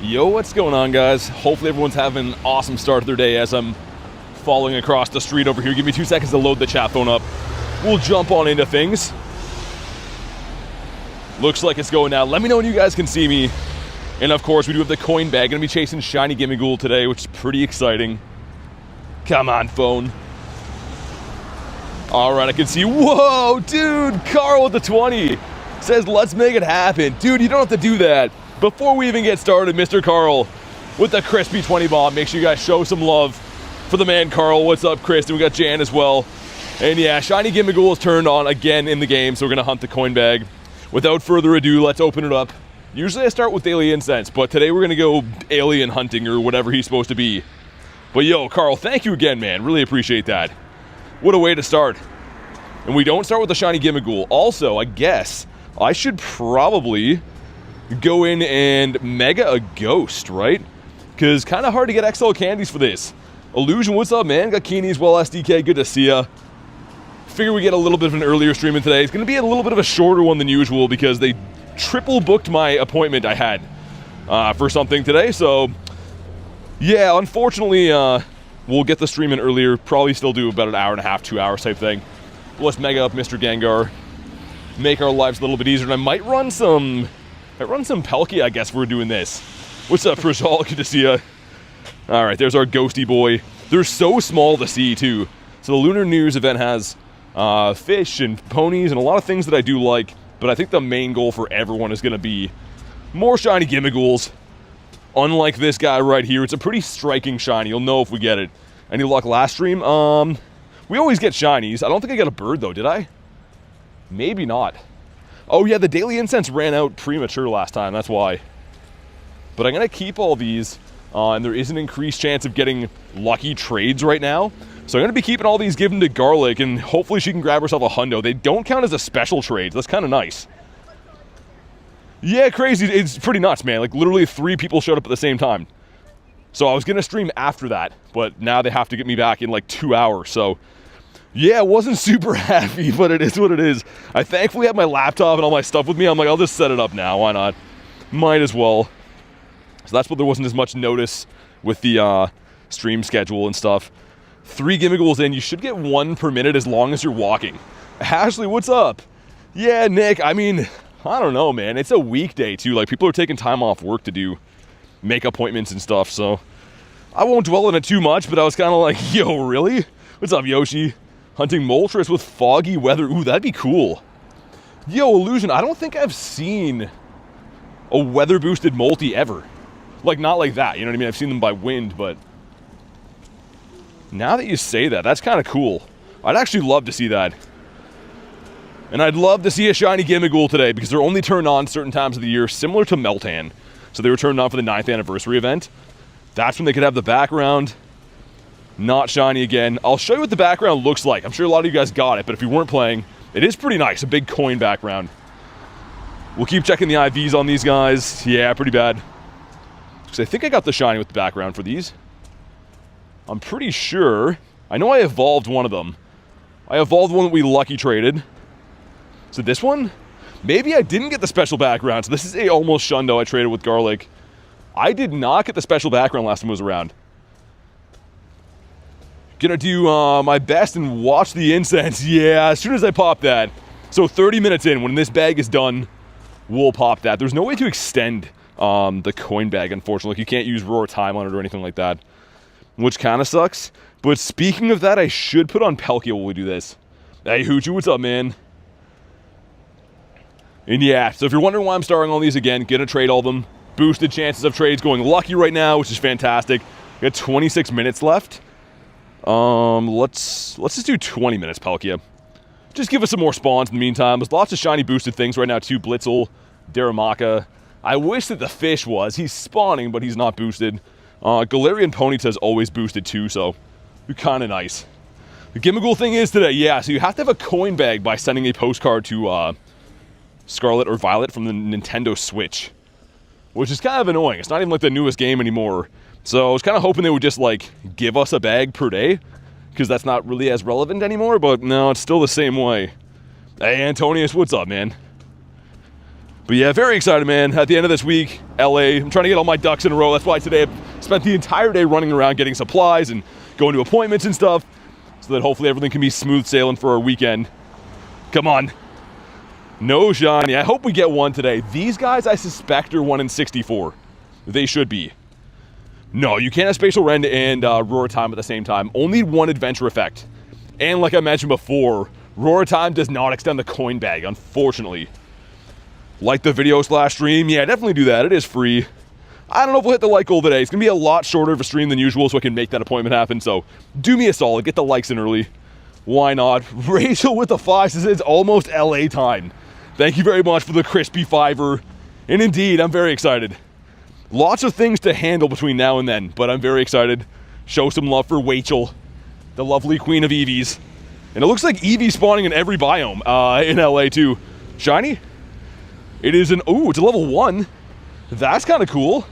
Yo, what's going on, guys? Hopefully everyone's having an awesome start of their day as I'm following across the street over here. Give me 2 seconds to load the chat phone up. We'll jump on into things. Looks like it's going now. Let me know when you guys can see me. And of course, we do have the coin bag. Gonna be chasing Shiny Gimmighoul today, which is pretty exciting. Come on, phone. All right, I can see. Whoa, dude, Carl with the 20 says, let's make it happen. Dude, you don't have to do that. Before we even get started, Mr. Carl with the crispy 20 bomb. Make sure you guys show some love for the man, Carl. What's up, Chris? And we got Jan as well. And yeah, Shiny Gimmighoul is turned on again in the game, so we're gonna hunt the coin bag. Without further ado, let's open it up. Usually I start with daily incense, but today we're gonna go alien hunting or whatever he's supposed to be. But yo, Carl, thank you again, man. Really appreciate that. What a way to start. And we don't start with the Shiny Gimmighoul. Also, I guess I should probably go in and mega a ghost, right? Because kind of hard to get XL candies for this. Illusion, what's up, man? Got Keeney as well, SDK, good to see ya. Figure we get a little bit of an earlier stream in today. It's going to be a little bit of a shorter one than usual because they triple booked my appointment I had for something today. So, yeah, unfortunately, we'll get the stream in earlier. Probably still do about an hour and a half, 2 hours type thing. Let's mega up Mr. Gengar. Make our lives a little bit easier. And I might run some Pelkey, I guess, if we're doing this. What's up, Prajal? Good to see ya. All right, there's our ghosty boy. They're so small to see, too. So the Lunar New Year's event has fish and ponies and a lot of things that I do like, but I think the main goal for everyone is going to be more Shiny Gimmighouls. Unlike this guy right here, it's a pretty striking shiny. You'll know if we get it. Any luck last stream? We always get shinies. I don't think I got a bird, though, did I? Maybe not. Oh, yeah, the daily incense ran out premature last time. That's why. But I'm going to keep all these, and there is an increased chance of getting lucky trades right now. So I'm going to be keeping all these given to Garlic, and hopefully she can grab herself a hundo. They don't count as a special trade. That's kind of nice. Yeah, crazy. It's pretty nuts, man. Like, literally 3 people showed up at the same time. So I was going to stream after that, but now they have to get me back in like 2 hours. So, yeah, I wasn't super happy, but it is what it is. I thankfully have my laptop and all my stuff with me. I'm like, I'll just set it up now. Why not? Might as well. So that's why there wasn't as much notice with the stream schedule and stuff. 3 Gimmighouls in, you should get 1 per minute as long as you're walking. Ashley, what's up? Yeah, Nick, I mean, I don't know, man. It's a weekday, too. Like, people are taking time off work to make appointments and stuff, so I won't dwell on it too much, but I was kind of like, yo, really? What's up, Yoshi? Hunting Moltres with foggy weather. Ooh, that'd be cool. Yo, Illusion, I don't think I've seen a weather-boosted multi ever. Like, not like that, you know what I mean? I've seen them by wind, but now that you say that, that's kind of cool. I'd actually love to see that. And I'd love to see a Shiny Gimmighoul today because they're only turned on certain times of the year, similar to Meltan. So they were turned on for the 9th anniversary event. That's when they could have the background. Not shiny again. I'll show you what the background looks like. I'm sure a lot of you guys got it, but if you weren't playing, it is pretty nice. A big coin background. We'll keep checking the IVs on these guys. Yeah, pretty bad. Because I think I got the shiny with the background for these. I'm pretty sure. I know I evolved one of them. I evolved one that we lucky traded. So this one? Maybe I didn't get the special background. So this is a almost shundo I traded with Garlic. I did not get the special background last time it was around. Gonna do my best and watch the incense. Yeah, as soon as I pop that. So 30 minutes in, when this bag is done, we'll pop that. There's no way to extend the coin bag, unfortunately. You can't use roar time on it or anything like that, which kind of sucks. But speaking of that, I should put on Pelkey while we do this. Hey, Hoochie, what's up, man? And yeah, so if you're wondering why I'm starting all these again, gonna trade all of them. Boosted chances of trades going lucky right now, which is fantastic. We got 26 minutes left. Let's just do 20 minutes, Pelkia. Just give us some more spawns in the meantime. There's lots of shiny boosted things right now too. Blitzel, Daramaka. I wish that the fish was. He's spawning, but he's not boosted. Galarian Ponyta's always boosted too, so kind of nice. The Gimmighoul thing is today, yeah, so you have to have a coin bag by sending a postcard to Scarlet or Violet from the Nintendo Switch, which is kind of annoying. It's not even like the newest game anymore. So I was kind of hoping they would just like give us a bag per day, because that's not really as relevant anymore, but no, it's still the same way. Hey, Antonius, what's up, man? But yeah, very excited, man. At the end of this week, LA, I'm trying to get all my ducks in a row. That's why today I've spent the entire day running around getting supplies and going to appointments and stuff, so that hopefully everything can be smooth sailing for our weekend. Come on. No shiny. I hope we get one today. These guys, I suspect, are 1 in 64. They should be. No, you can't have Spatial Rend and Roar Time at the same time. Only one adventure effect. And like I mentioned before, Roar Time does not extend the coin bag, unfortunately. Like the video / stream, yeah, definitely do that. It is free. I don't know if we'll hit the like goal today. It's going to be a lot shorter of a stream than usual, so I can make that appointment happen. So do me a solid. Get the likes in early. Why not? Rachel with the 5 says it's almost LA time. Thank you very much for the crispy 5er. And indeed, I'm very excited. Lots of things to handle between now and then, but I'm very excited. Show some love for Rachel, the lovely queen of Eevees. And it looks like Eevee spawning in every biome in LA too. Shiny? It is ooh, it's a level 1. That's kind of cool.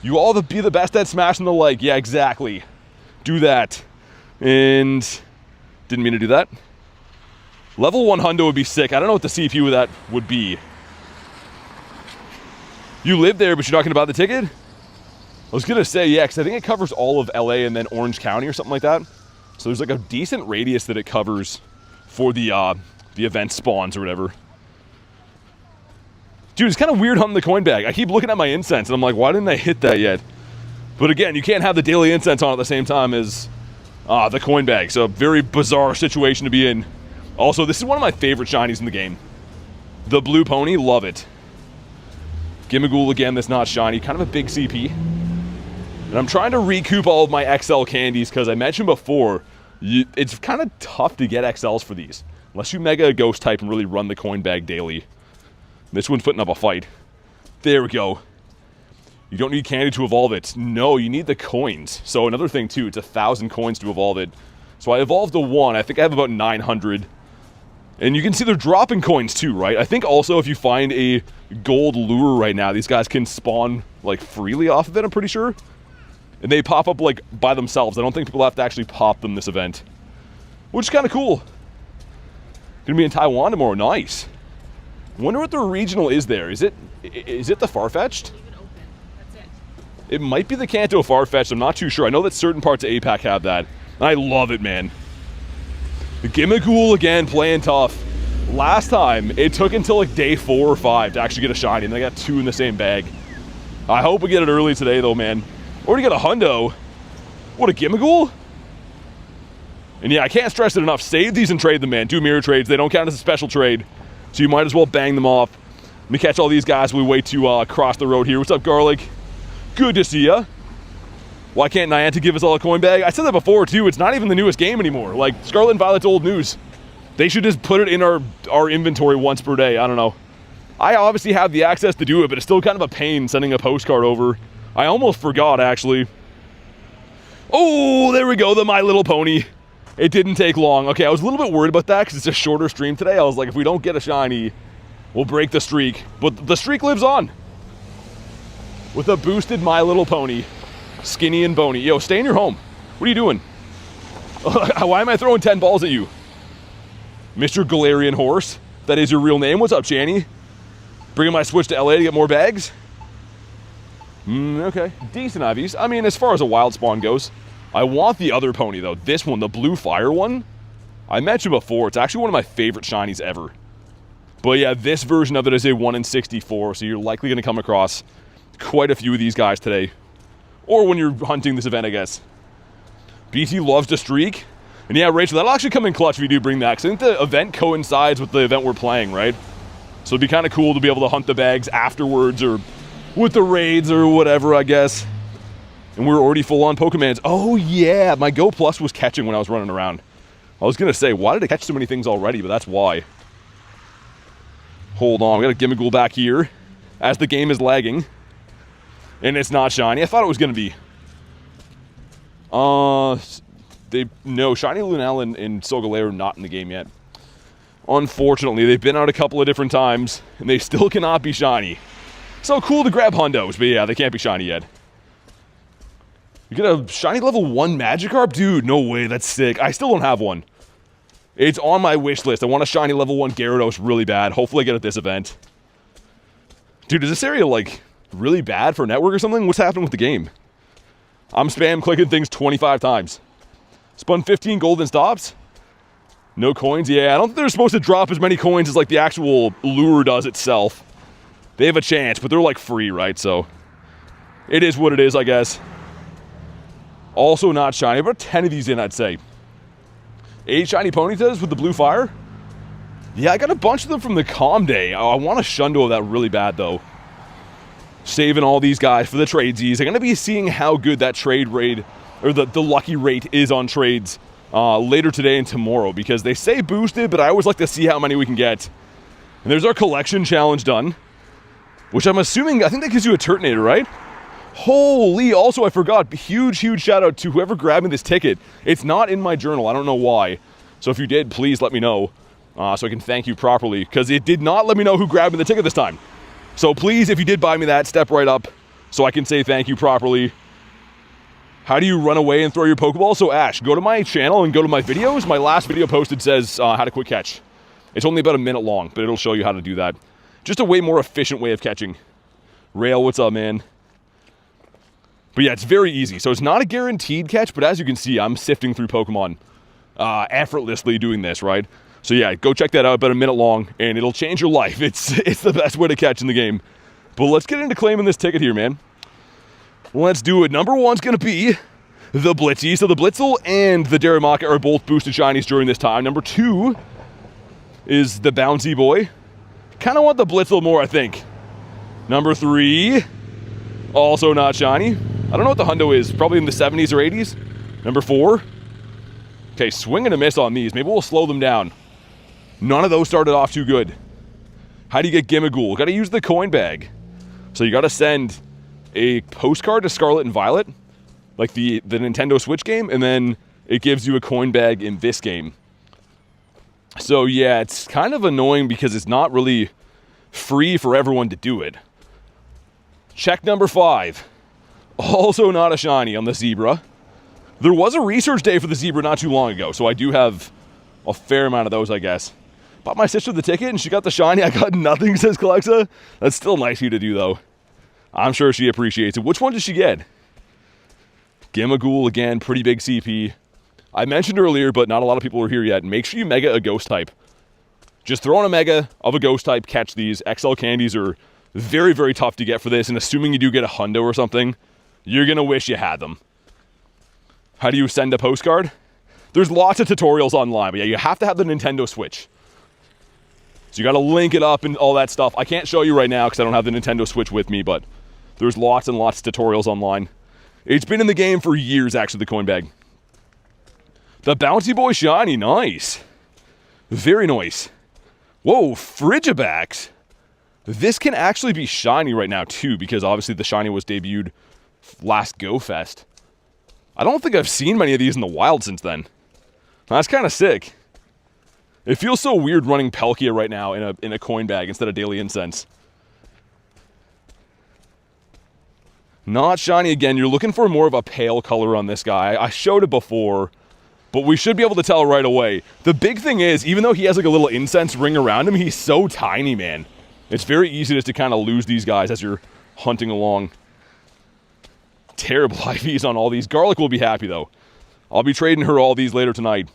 You all be the best at smashing the like. Yeah, exactly. Do that. And didn't mean to do that. Level 1 hundo would be sick. I don't know what the CPU of that would be. You live there, but you're not going to buy the ticket? I was going to say, yeah, because I think it covers all of LA and then Orange County or something like that. So there's like a decent radius that it covers for the event spawns or whatever. Dude, it's kind of weird hunting the coin bag. I keep looking at my incense and I'm like, why didn't I hit that yet? But again, you can't have the daily incense on at the same time as the coin bag. So very bizarre situation to be in. Also, this is one of my favorite shinies in the game. The blue pony, love it. Gimmighoul again, that's not shiny. Kind of a big CP. And I'm trying to recoup all of my XL candies because I mentioned before, it's kind of tough to get XLs for these. Unless you mega a ghost type and really run the coin bag daily. This one's putting up a fight. There we go. You don't need candy to evolve it. No, you need the coins. So another thing too, it's 1,000 coins to evolve it. So I evolved a 1. I think I have about 900. And you can see they're dropping coins too, right? I think also if you find a gold lure right now, these guys can spawn like freely off of it, I'm pretty sure. And they pop up like by themselves. I don't think people have to actually pop them this event. Which is kind of cool. Gonna be in Taiwan tomorrow, nice. Wonder what the regional is there. Is it the Farfetch'd? It might be the Kanto Farfetch'd, I'm not too sure. I know that certain parts of APAC have that. And I love it, man. The Gimmighoul again, playing tough. Last time, it took until like day 4 or 5 to actually get a shiny, and I got 2 in the same bag. I hope we get it early today, though, man. Already got a hundo. What, a Gimmighoul? And yeah, I can't stress it enough. Save these and trade them, man. Do mirror trades. They don't count as a special trade, so you might as well bang them off. Let me catch all these guys while we wait to cross the road here. What's up, Garlic? Good to see ya. Why can't Niantic give us all a coin bag? I said that before, too. It's not even the newest game anymore. Like, Scarlet and Violet's old news. They should just put it in our inventory once per day. I don't know. I obviously have the access to do it, but it's still kind of a pain sending a postcard over. I almost forgot, actually. Oh, there we go, the My Little Pony. It didn't take long. Okay, I was a little bit worried about that because it's a shorter stream today. I was like, if we don't get a shiny, we'll break the streak. But the streak lives on. With a boosted My Little Pony. Skinny and bony. Yo, stay in your home. What are you doing? Why am I throwing 10 balls at you? Mr. Galarian Horse. That is your real name. What's up, Channy? Bringing my Switch to LA to get more bags? Okay. Decent IVs. I mean, as far as a wild spawn goes. I want the other pony, though. This one, the blue fire one. I mentioned before, it's actually one of my favorite shinies ever. But yeah, this version of it is a 1 in 64, so you're likely going to come across quite a few of these guys today. Or when you're hunting this event, I guess. BT loves to streak. And yeah, Rachel, that'll actually come in clutch if you do bring that. Because I think the event coincides with the event we're playing, right? So it'd be kind of cool to be able to hunt the bags afterwards or with the raids or whatever, I guess. And we're already full on Pokemons. Oh yeah, my Go Plus was catching when I was running around. I was going to say, why did it catch so many things already? But that's why. Hold on, we got a Gimmighoul back here. As the game is lagging. And it's not shiny. I thought it was going to be. No, Shiny Lunel and SOLGALEO are not in the game yet. Unfortunately, they've been out a couple of different times, and they still cannot be shiny. So cool to grab hundos, but yeah, they can't be shiny yet. You get a shiny level 1 Magikarp? Dude, no way, that's sick. I still don't have one. It's on my wish list. I want a shiny level 1 Gyarados really bad. Hopefully I get it at this event. Dude, is this area, like, really bad for network or something? What's happening with the game? I'm spam clicking things 25 times. Spun 15 golden stops. No coins. Yeah, I don't think they're supposed to drop as many coins as, like, the actual lure does itself. They have a chance, but they're, like, free, right? So, it is what it is, I guess. Also not shiny. About 10 of these in, I'd say. 8 shiny Ponytas with the blue fire. Yeah, I got a bunch of them from the Calm Day. I want a Shundo of that really bad, though. Saving all these guys for the tradesies. I'm going to be seeing how good that trade rate, or the lucky rate is on trades later today and tomorrow, because they say boosted, but I always like to see how many we can get. And there's our collection challenge done, which I'm assuming, I think that gives you a Turtonator, right? Holy, also I forgot, huge shout out to whoever grabbed me this ticket. It's not in my journal, I don't know why. So if you did, please let me know, so I can thank you properly, because it did not let me know who grabbed me the ticket this time. So please, if you did buy me that, step right up so I can say thank you properly. How do you run away and throw your Pokeball? So Ash, go to my channel and go to my videos. My last video posted says how to quick catch. It's only about a minute long, but it'll show you how to do that. Just a way more efficient way of catching. Rail, what's up, man? But yeah, it's very easy. So it's not a guaranteed catch, but as you can see, I'm sifting through Pokemon effortlessly doing this, right? So yeah, go check that out, about a minute long, and it'll change your life. It's the best way to catch in the game. But let's get into claiming this ticket here, man. Let's do it. Number 1's going to be the Blitzy. So the Blitzel and the Darumaka are both boosted shinies during this time. Number 2 is the Bouncy Boy. Kind of want the Blitzel more, I think. Number 3, also not shiny. I don't know what the hundo is. Probably in the 70s or 80s. Number 4. Okay, swing and a miss on these. Maybe we'll slow them down. None of those started off too good. How do you get Gimmighoul? Got to use the coin bag. So you got to send a postcard to Scarlet and Violet, like the Nintendo Switch game, and then it gives you a coin bag in this game. So yeah, it's kind of annoying because it's not really free for everyone to do it. Check number 5. Also not a shiny on the Zebra. There was a research day for the Zebra not too long ago, so I do have a fair amount of those, I guess. Bought my sister the ticket and she got the shiny. I got nothing, says Calexa. That's still nice of you to do, though. I'm sure she appreciates it. Which one did she get? Gimmighoul, again, pretty big CP. I mentioned earlier, but not a lot of people are here yet. Make sure you mega a ghost type. Just throw in a mega of a ghost type, catch these. XL candies are very, very tough to get for this, and assuming you do get a hundo or something, you're going to wish you had them. How do you send a postcard? There's lots of tutorials online, but yeah, you have to have the Nintendo Switch. So you got to link it up and all that stuff. I can't show you right now because I don't have the Nintendo Switch with me, but there's lots and lots of tutorials online. It's been in the game for years, actually, the coin bag. The Bouncy Boy shiny, nice. Very nice. Whoa, Frigibax. This can actually be shiny right now, too, because obviously the shiny was debuted last Go Fest. I don't think I've seen many of these in the wild since then. That's kind of sick. It feels so weird running Palkia right now in a coin bag instead of Daily Incense. Not shiny again. You're looking for more of a pale color on this guy. I showed it before, but we should be able to tell right away. The big thing is, even though he has like a little incense ring around him, he's so tiny, man. It's very easy just to kind of lose these guys as you're hunting along. Terrible IVs on all these. Garlic will be happy, though. I'll be trading her all these later tonight.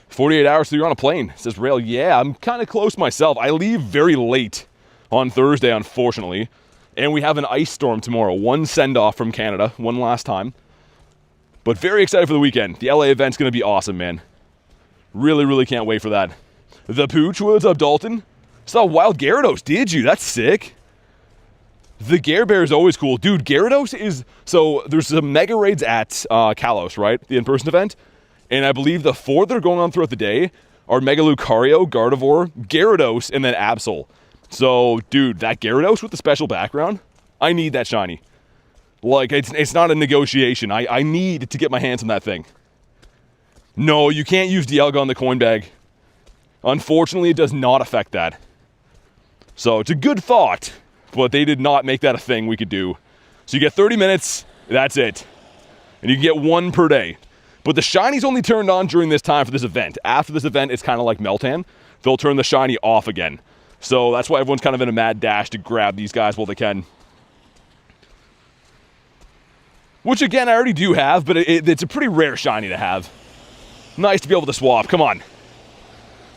48 hours till you're on a plane, says Rail. Yeah, I'm kind of close myself. I leave very late on Thursday, unfortunately. And we have an ice storm tomorrow. One send-off from Canada, one last time. But very excited for the weekend. The LA event's going to be awesome, man. Really, really can't wait for that. The Pooch, what's up, Dalton? Saw Wild Gyarados, did you? That's sick. The Gare Bear is always cool. Dude, Gyarados is... So, there's some mega raids at Kalos, right? The in-person event. And I believe the 4 that are going on throughout the day are Mega Lucario, Gardevoir, Gyarados, and then Absol. So, dude, that Gyarados with the special background, I need that shiny. Like, it's not a negotiation. I need to get my hands on that thing. No, you can't use Dialga on the coin bag. Unfortunately, it does not affect that. So, it's a good thought, but they did not make that a thing we could do. So you get 30 minutes, that's it. And you can get 1 per day. But the shinies only turned on during this time for this event. After this event, it's kind of like Meltan. They'll turn the shiny off again. So that's why everyone's kind of in a mad dash to grab these guys while they can. Which, again, I already do have, but it's a pretty rare shiny to have. Nice to be able to swap. Come on.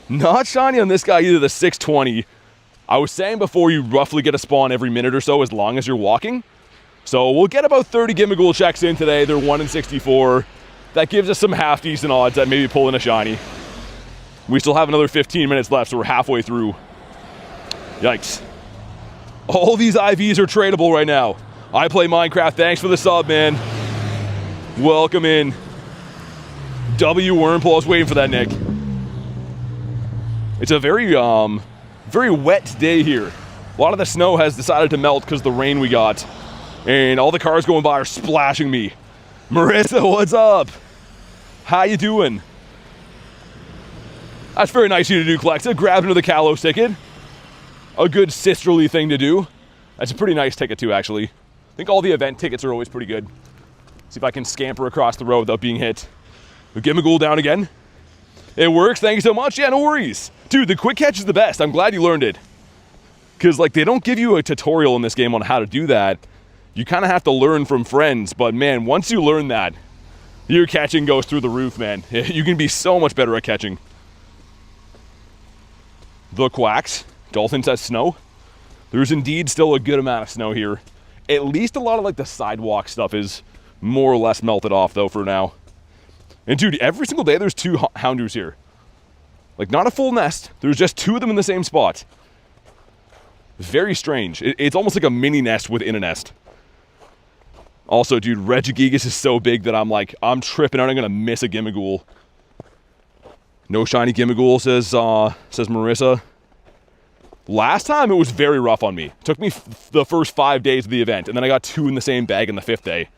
Not shiny on this guy either, the 620. I was saying before, you roughly get a spawn every minute or so as long as you're walking. So we'll get about 30 Gimmighoul checks in today. They're 1 in 64. That gives us some half-decent odds at maybe pulling a shiny. We still have another 15 minutes left, so we're halfway through. Yikes. All these IVs are tradable right now. I play Minecraft. Thanks for the sub, man. Welcome in. W Wormhole. I was waiting for that, Nick. It's a very wet day here. A lot of the snow has decided to melt because of the rain we got. And all the cars going by are splashing me. Marissa, what's up? How you doing? That's very nice of you to do, Klexa. Grab into the Kalos ticket. A good sisterly thing to do. That's a pretty nice ticket too, actually. I think all the event tickets are always pretty good. See if I can scamper across the road without being hit. We Gimmighoul down again. It works, thank you so much. Yeah, no worries. Dude, the quick catch is the best. I'm glad you learned it. Because, like, they don't give you a tutorial in this game on how to do that. You kind of have to learn from friends. But, man, once you learn that, your catching goes through the roof, man. You can be so much better at catching. The Quacks. Dolphin says snow. There's indeed still a good amount of snow here. At least a lot of, like, the sidewalk stuff is more or less melted off, though, for now. And, dude, every single day there's 2 Houndours here. Like, not a full nest. There's just 2 of them in the same spot. Very strange. It's almost like a mini nest within a nest. Also, dude, Regigigas is so big that I'm tripping out. I'm going to miss a Gimmighoul. No shiny Gimmighoul, says Marissa. Last time, it was very rough on me. It took me the first 5 days of the event, and then I got 2 in the same bag in the 5th day.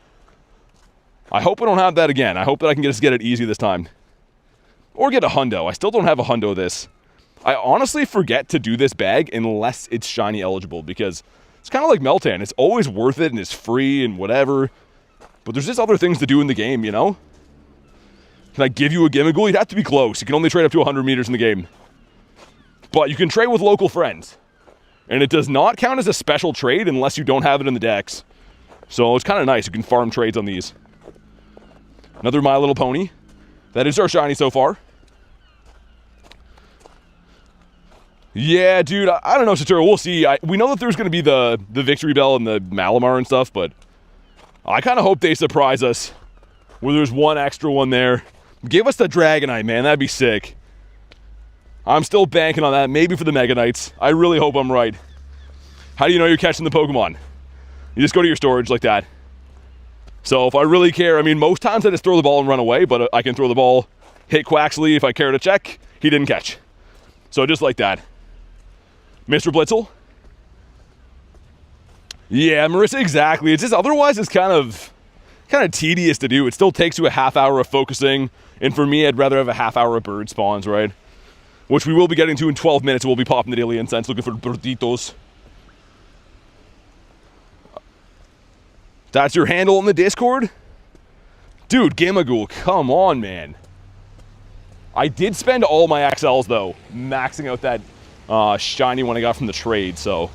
I hope I don't have that again. I hope that I can just get it easy this time. Or get a hundo. I still don't have a hundo this. I honestly forget to do this bag unless it's shiny eligible, because it's kind of like Meltan. It's always worth it and it's free and whatever. But there's just other things to do in the game, you know? Can I give you a Gimmighoul? You'd have to be close. You can only trade up to 100 meters in the game. But you can trade with local friends. And it does not count as a special trade unless you don't have it in the decks. So it's kind of nice. You can farm trades on these. Another My Little Pony. That is our shiny so far. Yeah, dude, I don't know, Satura. We'll see. We know that there's going to be the Victory Bell and the Malamar and stuff, but I kind of hope they surprise us where there's one extra one there. Give us the Dragonite, man. That'd be sick. I'm still banking on that, maybe for the Mega Knights. I really hope I'm right. How do you know you're catching the Pokemon? You just go to your storage like that. So if I really care, I mean, most times I just throw the ball and run away, but I can throw the ball, hit Quaxley if I care to check. He didn't catch. So just like that. Mr. Blitzel? Yeah, Marissa, exactly. It's just otherwise it's kind of tedious to do. It still takes you a half hour of focusing, and for me, I'd rather have a half hour of bird spawns, right? Which we will be getting to in 12 minutes. We'll be popping the daily incense, looking for birditos. That's your handle in the Discord? Dude, Gimmighoul, come on, man. I did spend all my XLs, though, maxing out that shiny one I got from the trade, so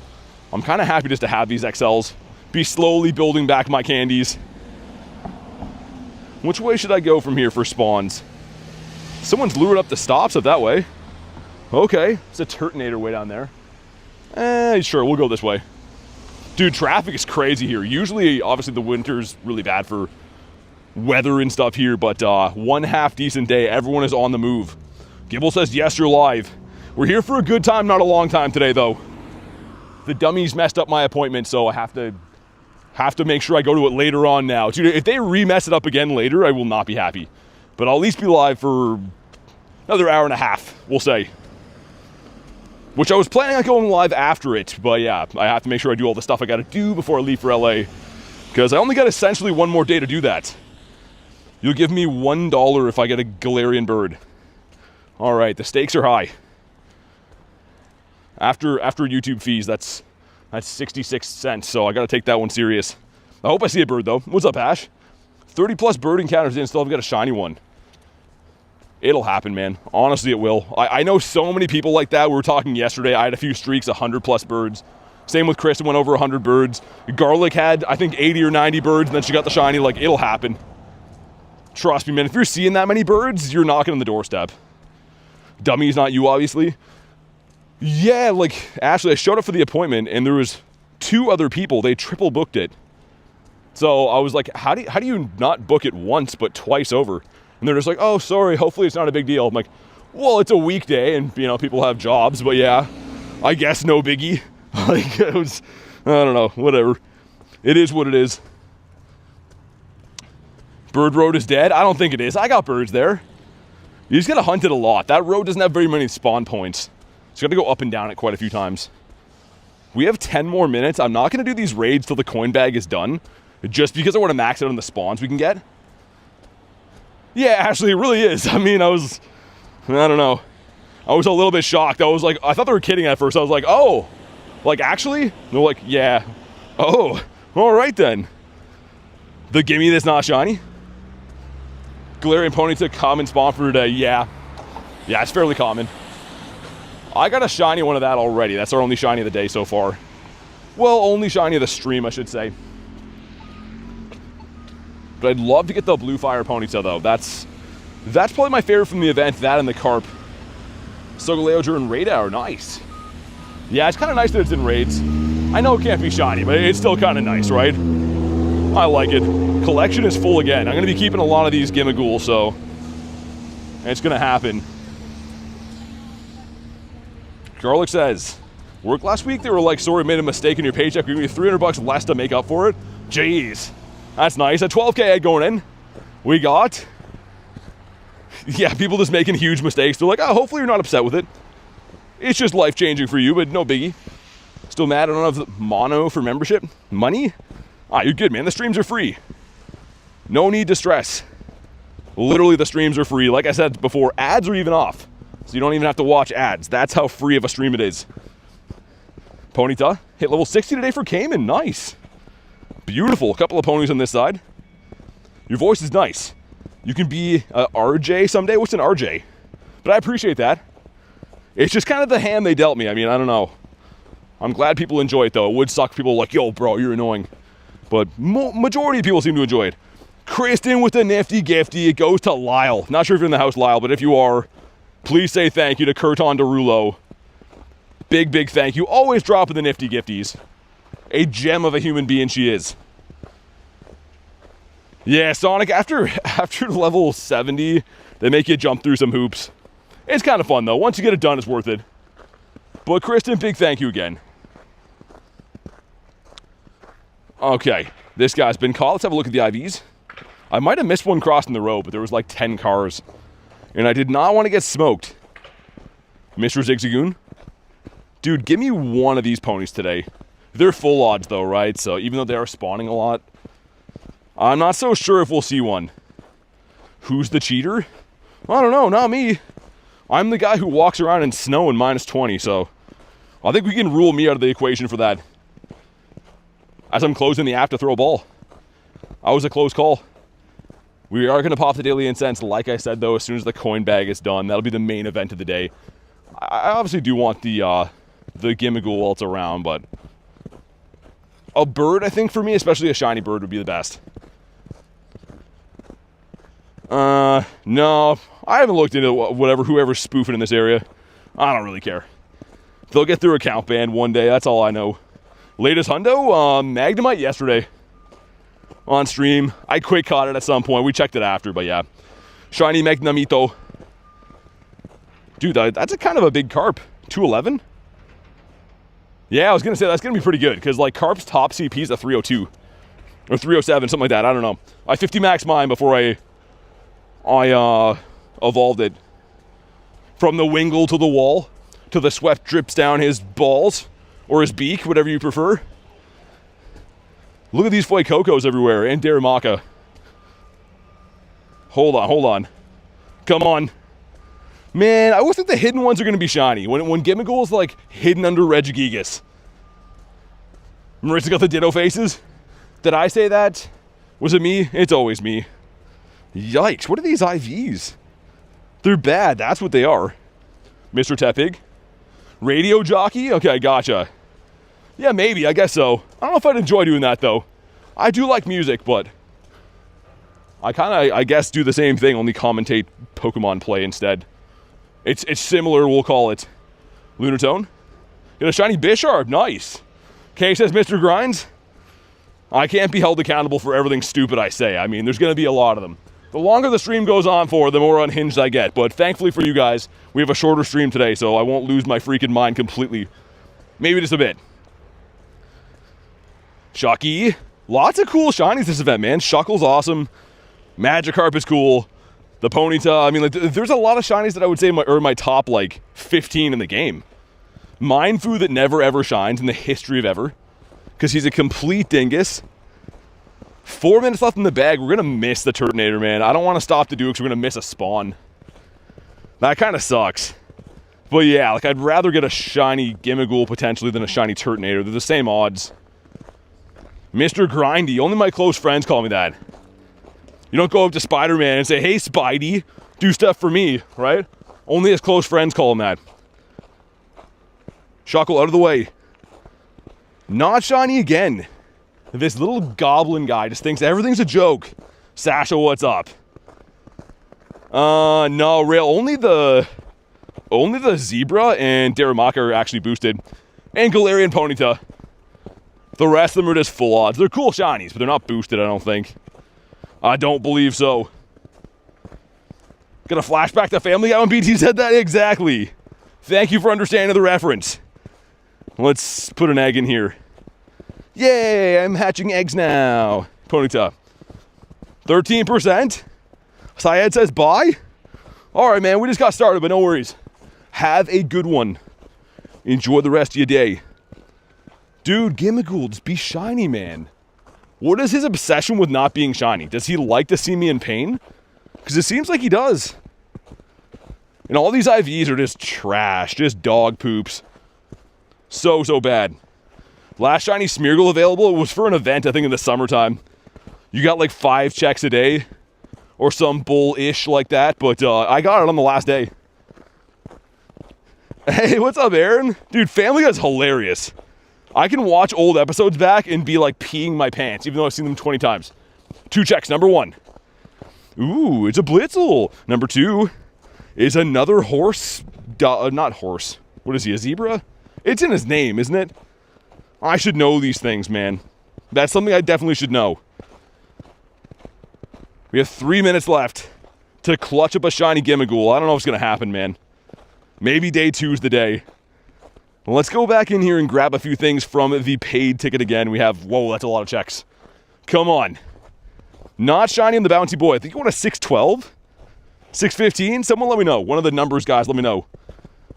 I'm kind of happy just to have these XLs. Be slowly building back my candies. Which way should I go from here for spawns? Someone's lured up the stops up that way. Okay, it's a Turtonator way down there. Sure, we'll go this way. Dude, traffic is crazy here. Usually, obviously, the winter's really bad for weather and stuff here, but one half decent day. Everyone is on the move. Gibble says, yes, you're live. We're here for a good time, not a long time today, though. The dummies messed up my appointment, so I have to make sure I go to it later on now. Dude, if they re-mess it up again later, I will not be happy. But I'll at least be live for another hour and a half, we'll say. Which I was planning on going live after it, but yeah, I have to make sure I do all the stuff I gotta do before I leave for LA. Because I only got essentially one more day to do that. You'll give me $1 if I get a Galarian bird. Alright, the stakes are high. After YouTube fees, that's 66 cents, so I gotta take that one serious. I hope I see a bird, though. What's up, Ash? 30 plus bird encounters in, still have got a shiny one. It'll happen, man. Honestly, it will. I know so many people like that. We were talking yesterday. I had a few streaks, 100+ birds. Same with Kristen, went over 100 birds. Garlic had, I think, 80 or 90 birds, and then she got the shiny. Like, it'll happen. Trust me, man. If you're seeing that many birds, you're knocking on the doorstep. Dummy's not you, obviously. Yeah, like, Ashley, I showed up for the appointment, and there was 2 other people. They triple booked it. So I was like, how do you not book it once, but twice over? And they're just like, oh, sorry, hopefully it's not a big deal. I'm like, well, it's a weekday, and, you know, people have jobs, but yeah, I guess no biggie. Like, it was, I don't know, whatever. It is what it is. Bird Road is dead? I don't think it is. I got birds there. You just gotta hunt it a lot. That road doesn't have very many spawn points. So you gotta go up and down it quite a few times. We have 10 more minutes. I'm not gonna do these raids till the coin bag is done, just because I want to max out on the spawns we can get. Yeah, actually, it really is. I mean, I don't know. I was a little bit shocked. I thought they were kidding at first. I was like, oh, like, actually? And they're like, yeah. Oh, all right then. The gimme that's not shiny? Galarian Ponyta common spawn for today. Yeah, it's fairly common. I got a shiny one of that already. That's our only shiny of the day so far. Well, only shiny of the stream, I should say. But I'd love to get the Blue Fire Ponyta, though. That's probably my favorite from the event, that and the Carp. SOLGALEO during raid hour, nice. Yeah, it's kind of nice that it's in raids. I know it can't be shiny, but it's still kind of nice, right? I like it. Collection is full again. I'm going to be keeping a lot of these Gimmighoul, so it's going to happen. Garlic says, work last week, they were like, sorry, made a mistake in your paycheck. We're going to give you $300 less to make up for it. Jeez. That's nice. A 12K ad going in. We got... Yeah, people just making huge mistakes. They're like, oh, hopefully you're not upset with it. It's just life-changing for you, but no biggie. Still mad I don't have mono for membership? Money? Ah, you're good, man. The streams are free. No need to stress. Literally, the streams are free. Like I said before, ads are even off. So you don't even have to watch ads. That's how free of a stream it is. Ponyta hit level 60 today for Cayman. Nice. Beautiful. A couple of ponies on this side. Your voice is nice. You can be a RJ someday. What's an RJ? But I appreciate that. It's just kind of the hand they dealt me. I mean, I don't know. I'm glad people enjoy it, though. It would suck if people are like, yo, bro, you're annoying. But majority of people seem to enjoy it. Kristen with the nifty gifty. It goes to Lyle. Not sure if you're in the house, Lyle, but if you are, please say thank you to Kurton Derulo. Big, big thank you. Always dropping the nifty gifties. A gem of a human being she is. Yeah, Sonic, after level 70, they make you jump through some hoops. It's kind of fun, though. Once you get it done, it's worth it. But Kristen, big thank you again. Okay, this guy's been caught. Let's have a look at the IVs. I might have missed one crossing the road, but there was like 10 cars. And I did not want to get smoked. Mr. Zigzagoon. Dude, give me one of these ponies today. They're full odds, though, right? So even though they are spawning a lot, I'm not so sure if we'll see one. Who's the cheater? I don't know, not me. I'm the guy who walks around in snow in -20, so I think we can rule me out of the equation for that. As I'm closing the app to throw a ball. I was a close call. We are going to pop the daily incense, like I said, though, as soon as the coin bag is done. That'll be the main event of the day. I obviously do want the Gimmighoul while it's around, but a bird, I think, for me, especially a shiny bird, would be the best. No, I haven't looked into whoever's spoofing in this area. I don't really care. They'll get their account banned one day, that's all I know. Latest hundo, Magnemite yesterday on stream. I quick caught it at some point. We checked it after, but yeah. Shiny Magnemito. Dude, that's a kind of a big carp. 211? Yeah, I was going to say that's going to be pretty good, because like carp's top CP is a 302. Or 307, something like that. I don't know. I 50 max mine before I evolved it. From the wingle to the wall, to the sweat drips down his balls, or his beak, whatever you prefer. Look at these Fuecocos everywhere, and Daramaka. Hold on. Come on. Man, I always think the hidden ones are going to be shiny. When Gimmighoul is like hidden under Regigigas. Marissa got the ditto faces. Did I say that? Was it me? It's always me. Yikes, what are these IVs? They're bad. That's what they are. Mr. Tepig. Radio jockey? Okay, gotcha. Yeah, maybe. I guess so. I don't know if I'd enjoy doing that, though. I do like music, but I kind of, I guess, do the same thing, only commentate Pokemon play instead. It's similar, we'll call it. Lunar Tone. Get a shiny Bisharp. Nice. Okay, says Mr. Grindz. I can't be held accountable for everything stupid I say. I mean, there's going to be a lot of them. The longer the stream goes on for, the more unhinged I get. But thankfully for you guys, we have a shorter stream today, so I won't lose my freaking mind completely. Maybe just a bit. Shocky. Lots of cool shinies this event, man. Shuckle's awesome. Magikarp is cool. The Ponyta, I mean, like, there's a lot of shinies that I would say are my top, like, 15 in the game. Mindfu that never ever shines in the history of ever. Because he's a complete dingus. 4 minutes left in the bag. We're going to miss the Turtonator, man. I don't want to stop to do it because we're going to miss a spawn. That kind of sucks. But yeah, like, I'd rather get a shiny Gimmighoul potentially than a shiny Turtonator. They're the same odds. Mr. Grindy. Only my close friends call me that. You don't go up to Spider-Man and say, hey, Spidey, do stuff for me, right? Only his close friends call him that. Shuckle out of the way. Not shiny again. This little goblin guy just thinks everything's a joke. Sasha, what's up? No, Rail. Only the Zebra and Darumaka are actually boosted. And Galarian Ponyta. The rest of them are just full odds. They're cool shinies, but they're not boosted, I don't think. I don't believe so. Gonna flashback to Family Guy when BT said that? Exactly. Thank you for understanding the reference. Let's put an egg in here. Yay, I'm hatching eggs now. Ponyta. 13%. Syed says bye. Alright, man, we just got started, but no worries. Have a good one. Enjoy the rest of your day. Dude, Gimmighoul, just be shiny, man. What is his obsession with not being shiny? Does he like to see me in pain? Because it seems like he does. And all these IVs are just trash. Just dog poops. So bad. Last shiny Smeargle available, it was for an event, I think, in the summertime. You got like 5 checks a day. Or some bull-ish like that. But I got it on the last day. Hey, what's up, Aaron? Dude, Family Guy's hilarious. I can watch old episodes back and be like peeing my pants, even though I've seen them 20 times. 2 checks. Number 1. Ooh, it's a Blitzel. Number 2 is another horse. Not horse. What is he, a zebra? It's in his name, isn't it? I should know these things, man. That's something I definitely should know. We have 3 minutes left to clutch up a shiny Gimmighoul. I don't know what's going to happen, man. Maybe day 2's the day. Well, let's go back in here and grab a few things from the paid ticket again. We have, whoa, that's a lot of checks. Come on. Not shiny on the Bounty Boy. I think you want a 612? 615? Someone let me know. One of the numbers guys, let me know.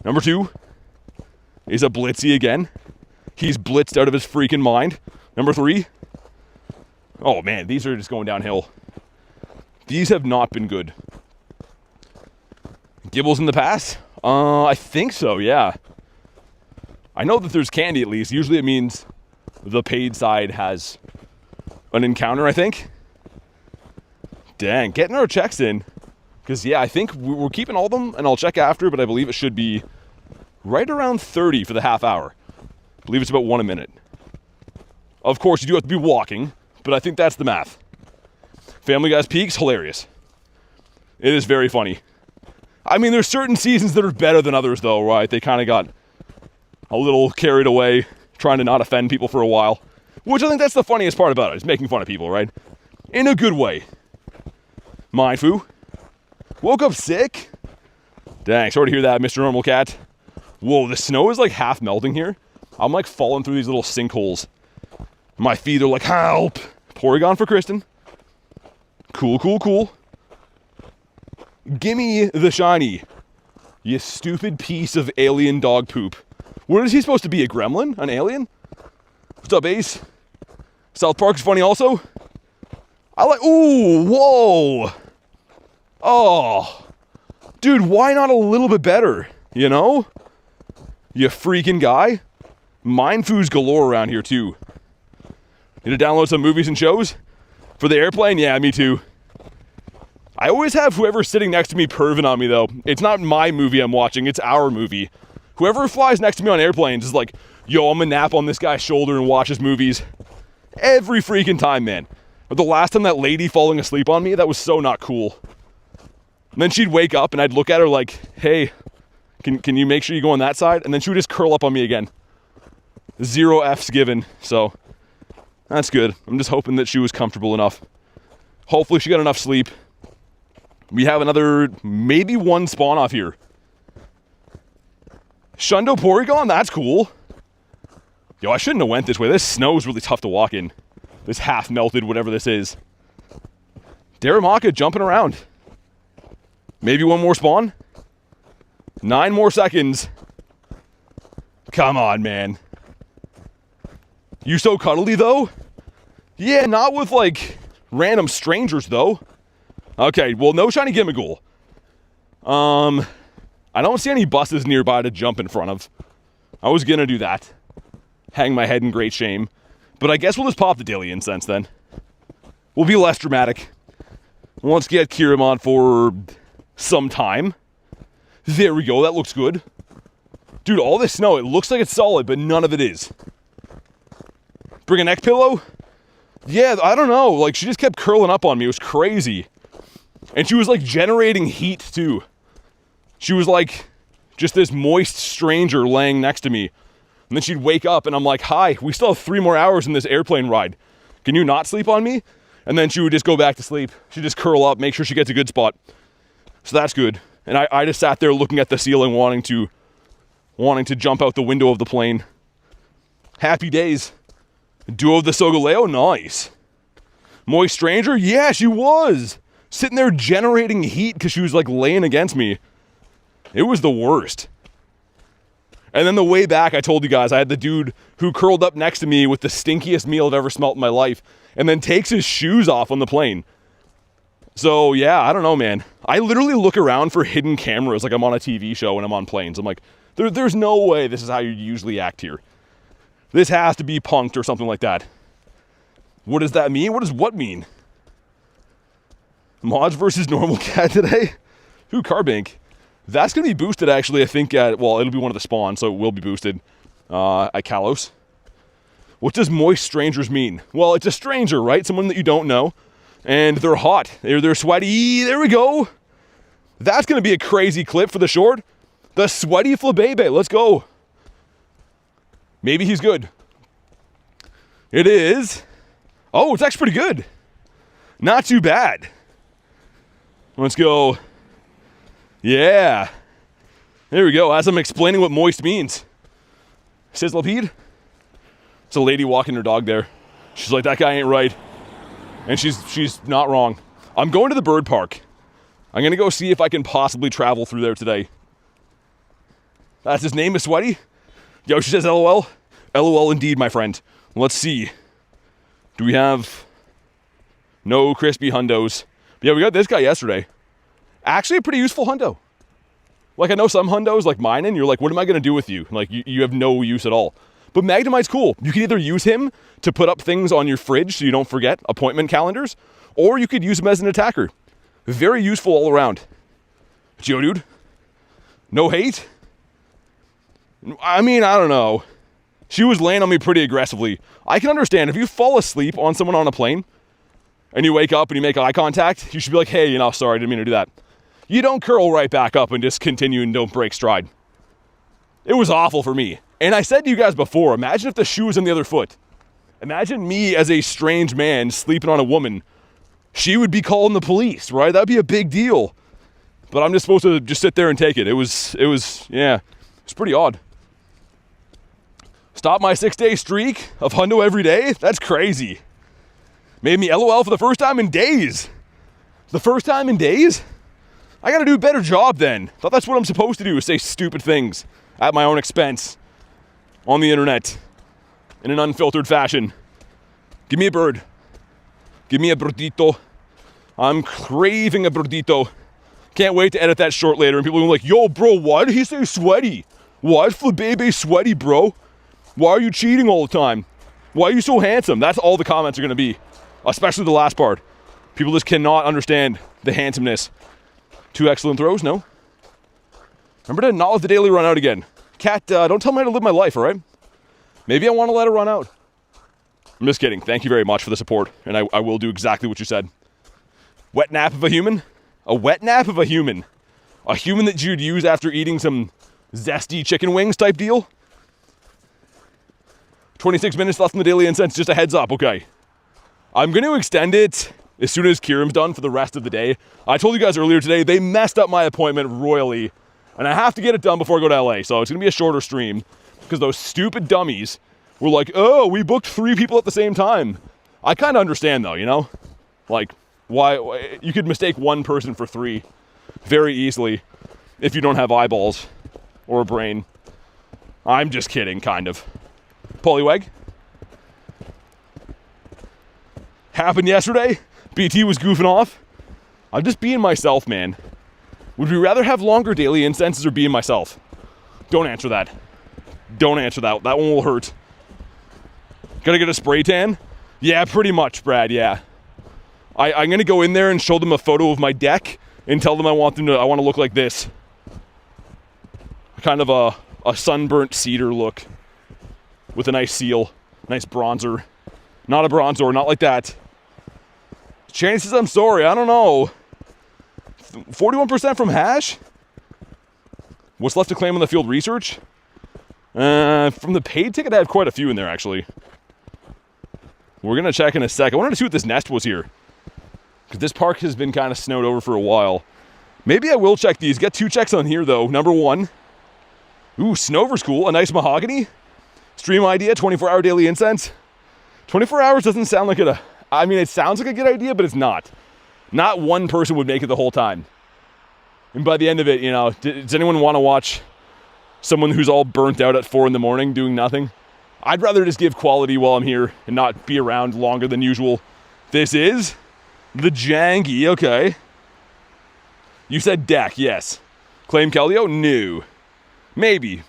Number 2 is a Blitzy again. He's blitzed out of his freaking mind. Number 3. Oh, man, these are just going downhill. These have not been good. Gibbles in the pass? I think so, yeah. I know that there's candy at least. Usually it means the paid side has an encounter, I think. Dang, getting our checks in. Because, yeah, I think we're keeping all of them, and I'll check after, but I believe it should be right around 30 for the half hour. I believe it's about 1 a minute. Of course, you do have to be walking, but I think that's the math. Family Guy's Peaks, hilarious. It is very funny. I mean, there's certain seasons that are better than others, though, right? They kind of got a little carried away, trying to not offend people for a while. Which I think that's the funniest part about it, is making fun of people, right? In a good way. Mindfu. Woke up sick? Dang, sorry to hear that, Mr. Normal Cat. Whoa, the snow is like half melting here. I'm like falling through these little sinkholes. My feet are like, help! Porygon for Kristen. Cool, cool, cool. Gimme the shiny. You stupid piece of alien dog poop. What is he supposed to be, a gremlin? An alien? What's up, Ace? South Park is funny also. I like, ooh, whoa. Oh. Dude, why not a little bit better? You know? You freaking guy. Mindfu's galore around here too. Need to download some movies and shows? For the airplane? Yeah, me too. I always have whoever's sitting next to me perving on me, though. It's not my movie I'm watching, it's our movie. Whoever flies next to me on airplanes is like, yo, I'm gonna nap on this guy's shoulder and watch his movies. Every freaking time, man. But the last time that lady falling asleep on me, that was so not cool. And then she'd wake up and I'd look at her like, hey, can you make sure you go on that side? And then she would just curl up on me again. 0 F's given, so that's good. I'm just hoping that she was comfortable enough. Hopefully she got enough sleep. We have another, maybe 1 spawn off here. Shundo Porygon, that's cool. Yo, I shouldn't have went this way. This snow's really tough to walk in. This half melted, whatever this is. Daramaka jumping around. Maybe 1 more spawn. 9 more seconds. Come on, man. You so cuddly, though? Yeah, not with, like, random strangers, though. Okay, well, no shiny Gimmighoul. I don't see any buses nearby to jump in front of. I was gonna do that. Hang my head in great shame. But I guess we'll just pop the daily incense, then. We'll be less dramatic. Let's get Kiramon for some time. There we go, that looks good. Dude, all this snow, it looks like it's solid, but none of it is. Bring a neck pillow? Yeah, I don't know. Like, she just kept curling up on me. It was crazy. And she was, like, generating heat, too. She was, like, just this moist stranger laying next to me. And then she'd wake up, and I'm like, hi, we still have 3 more hours in this airplane ride. Can you not sleep on me? And then she would just go back to sleep. She'd just curl up, make sure she gets a good spot. So that's good. And I just sat there looking at the ceiling, wanting to jump out the window of the plane. Happy days. Duo of the Solgaleo, nice. Moist Stranger, yeah, she was. Sitting there generating heat because she was like laying against me. It was the worst. And then the way back, I told you guys, I had the dude who curled up next to me with the stinkiest meal I've ever smelt in my life, and then takes his shoes off on the plane. So, yeah, I don't know, man. I literally look around for hidden cameras like I'm on a TV show when I'm on planes. I'm like, there's no way this is how you usually act here. This has to be punked or something like that. What does that mean? What does what mean? Mods versus normal cat today? Who, Carbink? That's going to be boosted, actually, I think, well, it'll be one of the spawns, so it will be boosted at Kalos. What does moist strangers mean? Well, it's a stranger, right? Someone that you don't know. And they're hot. They're sweaty. There we go. That's going to be a crazy clip for the short. The sweaty Flabebe. Let's go. Maybe he's good. It is. Oh, it's actually pretty good. Not too bad. Let's go. Yeah. There we go. As I'm explaining what moist means. Sizzlepede. It's a lady walking her dog there. She's like, that guy ain't right. And she's not wrong. I'm going to the bird park. I'm going to go see if I can possibly travel through there today. That's his name is Sweaty? Yoshi says LOL. LOL indeed, my friend. Let's see. Do we have... No crispy hundos. Yeah, we got this guy yesterday. Actually a pretty useful hundo. Like, I know some hundos, like mine, and you're like, what am I going to do with you? Like, you have no use at all. But Magnemite's cool. You can either use him to put up things on your fridge so you don't forget appointment calendars, or you could use him as an attacker. Very useful all around. Geodude? No hate? I mean, I don't know. She was laying on me pretty aggressively. I can understand if you fall asleep on someone on a plane and you wake up and you make eye contact, you should be like, hey, sorry, I didn't mean to do that. You don't curl right back up and just continue and don't break stride. It was awful for me. And I said to you guys before, imagine if the shoe was in the other foot. Imagine me as a strange man sleeping on a woman. She would be calling the police, right? That'd be a big deal. But I'm just supposed to just sit there and take it. It was pretty odd. Stop my 6-day streak of hundo every day? That's crazy. Made me LOL for the first time in days. The first time in days? I gotta do a better job then. Thought that's what I'm supposed to do, is say stupid things at my own expense on the internet in an unfiltered fashion. Give me a bird. Give me a birdito. I'm craving a birdito. Can't wait to edit that short later and people will be like, yo, bro, why did he say sweaty? Why is Flabebe sweaty, bro? Why are you cheating all the time? Why are you so handsome? That's all the comments are going to be, especially the last part. People just cannot understand the handsomeness. 2 excellent throws, no. Remember to not let the daily run out again. Cat, don't tell me how to live my life, all right? Maybe I want to let it run out. I'm just kidding. Thank you very much for the support, and I will do exactly what you said. Wet nap of a human? A wet nap of a human. A human that you'd use after eating some zesty chicken wings type deal? 26 minutes left in the daily incense, just a heads up, okay. I'm going to extend it as soon as Kieran's done for the rest of the day. I told you guys earlier today, they messed up my appointment royally, and I have to get it done before I go to LA, so it's going to be a shorter stream, because those stupid dummies were like, oh, we booked 3 people at the same time. I kind of understand, though, you know? Like, why you could mistake 1 person for 3 very easily if you don't have eyeballs or a brain. I'm just kidding, kind of. Poliwag. Happened yesterday. BT was goofing off. I'm just being myself, man. Would we rather have longer daily incenses or being myself? Don't answer that. Don't answer that. That one will hurt. Gotta get a spray tan? Yeah, pretty much, Brad, yeah. I'm gonna go in there and show them a photo of my deck and tell them I want to look like this. Kind of a sunburnt cedar look with a nice seal, nice bronzer. Not a bronzer, not like that. Chances I'm sorry, I don't know. 41% from hash? What's left to claim on the field research? From the paid ticket, I have quite a few in there, actually. We're going to check in a sec. I wanted to see what this nest was here, because this park has been kind of snowed over for a while. Maybe I will check these. Get 2 checks on here, though. Number 1. Ooh, Snover's cool. A nice mahogany. Stream idea, 24-hour daily incense. 24 hours doesn't sound like it. I mean, it sounds like a good idea, but it's not. Not 1 person would make it the whole time. And by the end of it, you know, does anyone want to watch someone who's all burnt out at 4 in the morning doing nothing? I'd rather just give quality while I'm here and not be around longer than usual. This is the Jangy, okay. You said deck, yes. Claim Keldeo? No. Maybe.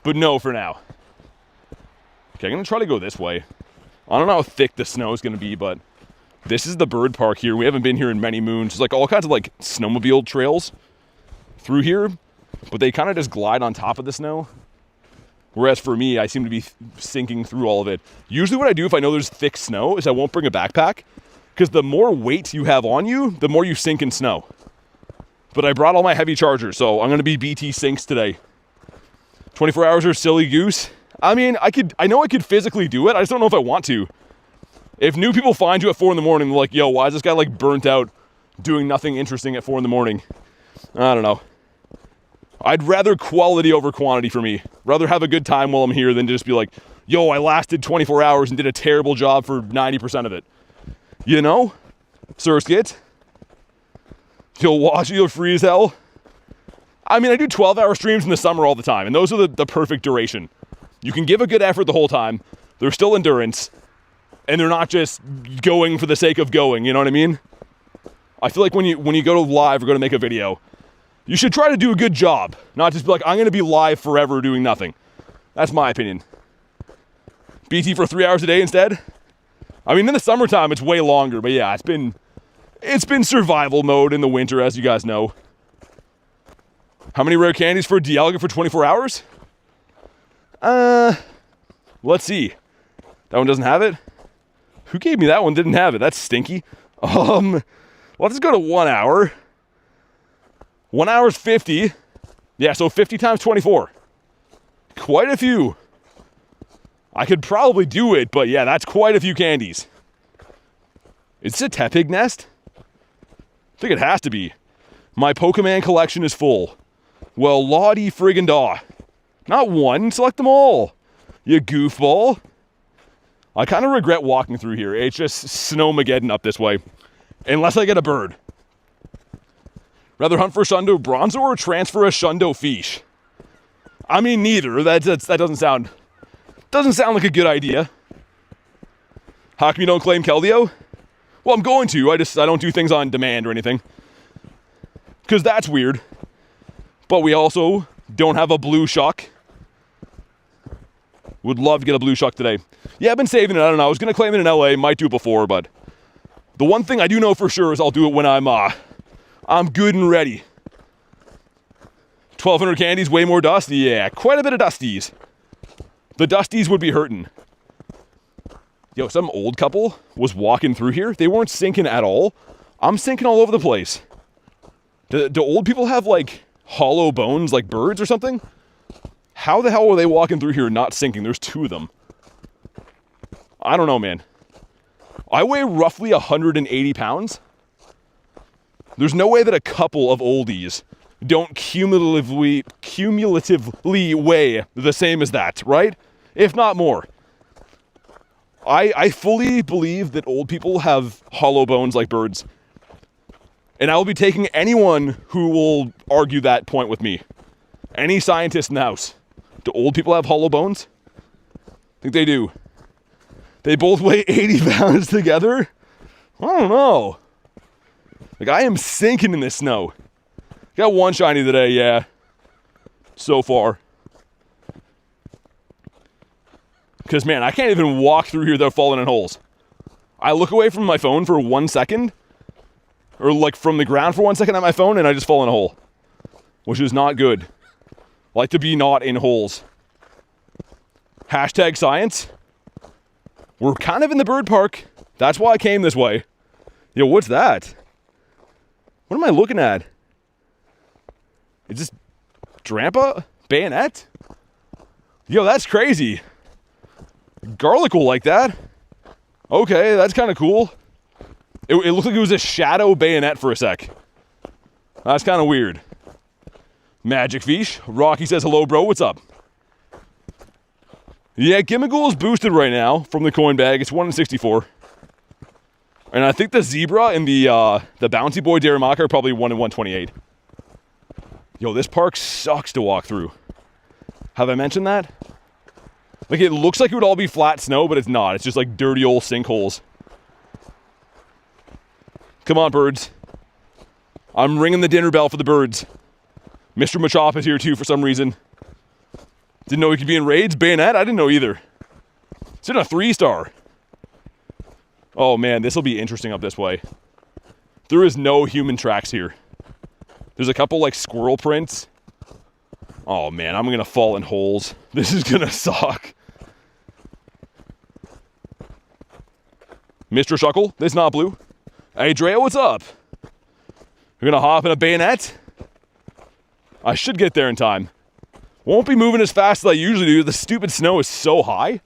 But no for now. Okay, I'm going to try to go this way. I don't know how thick the snow is going to be, but this is the bird park here. We haven't been here in many moons. There's like all kinds of like snowmobile trails through here, but they kind of just glide on top of the snow. Whereas for me, I seem to be sinking through all of it. Usually what I do if I know there's thick snow is I won't bring a backpack, because the more weight you have on you, the more you sink in snow. But I brought all my heavy chargers, so I'm going to be BT sinks today. 24 hours or silly goose? I mean, I know I could physically do it. I just don't know if I want to. If new people find you at 4 in the morning, they're like, yo, why is this guy like burnt out doing nothing interesting at 4 in the morning? I don't know. I'd rather quality over quantity for me. Rather have a good time while I'm here than just be like, yo, I lasted 24 hours and did a terrible job for 90% of it. You know? Surskit. You'll watch, you'll freeze hell. I mean, I do 12-hour streams in the summer all the time, and those are the perfect duration. You can give a good effort the whole time. They're still endurance, and they're not just going for the sake of going, you know what I mean? I feel like when you go to live or go to make a video, you should try to do a good job, not just be like, I'm going to be live forever doing nothing. That's my opinion. BT for 3 hours a day instead? I mean, in the summertime, it's way longer, but yeah, it's been survival mode in the winter, as you guys know. How many rare candies for Dialga for 24 hours? Let's see. That one doesn't have it? Who gave me that one? Didn't have it. That's stinky. Let's go to 1 hour. 1 hour is 50. Yeah, so 50 times 24. Quite a few. I could probably do it, but yeah, that's quite a few candies. Is this a Tepig nest? I think it has to be. My Pokemon collection is full. Well, Lottie friggin' daw. Not one, select them all. You goofball. I kind of regret walking through here. It's just Snowmageddon up this way. Unless I get a bird. Rather hunt for a Shundo Bronzor or transfer a Shundo Fish? I mean, neither. That doesn't sound like a good idea. How come you don't claim Keldeo? Well, I'm going to. I don't do things on demand or anything. Because that's weird. But we also don't have a blue shuck. Would love to get a blue shuck today. Yeah, I've been saving it. I don't know. I was going to claim it in LA. Might do it before, but The one thing I do know for sure is I'll do it when I'm good and ready. 1,200 candies, way more dust? Yeah, quite a bit of dusties. The dusties would be hurting. Yo, some old couple was walking through here. They weren't sinking at all. I'm sinking all over the place. Do old people have, like, hollow bones like birds or something? How the hell are they walking through here not sinking? There's 2 of them. I don't know, man. I weigh roughly 180 pounds. There's no way that a couple of oldies don't cumulatively weigh the same as that, right? If not more. I fully believe that old people have hollow bones like birds. And I will be taking anyone who will argue that point with me. Any scientist in the house. Do old people have hollow bones? I think they do. They both weigh 80 pounds together? I don't know. Like, I am sinking in this snow. Got 1 shiny today, yeah. So far. Because, man, I can't even walk through here without falling in holes. I look away from my phone for 1 second, or like from the ground for 1 second at my phone, and I just fall in a hole. Which is not good. I like to be not in holes. Hashtag science. We're kind of in the bird park. That's why I came this way. Yo, what's that? What am I looking at? Is this Drampa? Bayonet? Yo, that's crazy. Garlic will like that. Okay, that's kind of cool. It looked like it was a shadow bayonet for a sec. That's kind of weird. Magic Fish. Rocky says, hello, bro. What's up? Yeah, Gimmighoul is boosted right now from the coin bag. It's 1 in 64. And I think the Zebra and the Bouncy Boy Daramaka are probably 1 in 128. Yo, this park sucks to walk through. Have I mentioned that? Like, it looks like it would all be flat snow, but it's not. It's just like dirty old sinkholes. Come on, birds. I'm ringing the dinner bell for the birds. Mr. Machop is here too for some reason. Didn't know he could be in raids. Bayonet? I didn't know either. It's in a 3-star. Oh man, this will be interesting up this way. There is no human tracks here. There's a couple like squirrel prints. Oh man, I'm gonna fall in holes. This is gonna suck. Mr. Shuckle, this is not blue. Hey Drea, what's up? You're gonna hop in a bayonet? I should get there in time. Won't be moving as fast as I usually do. The stupid snow is so high.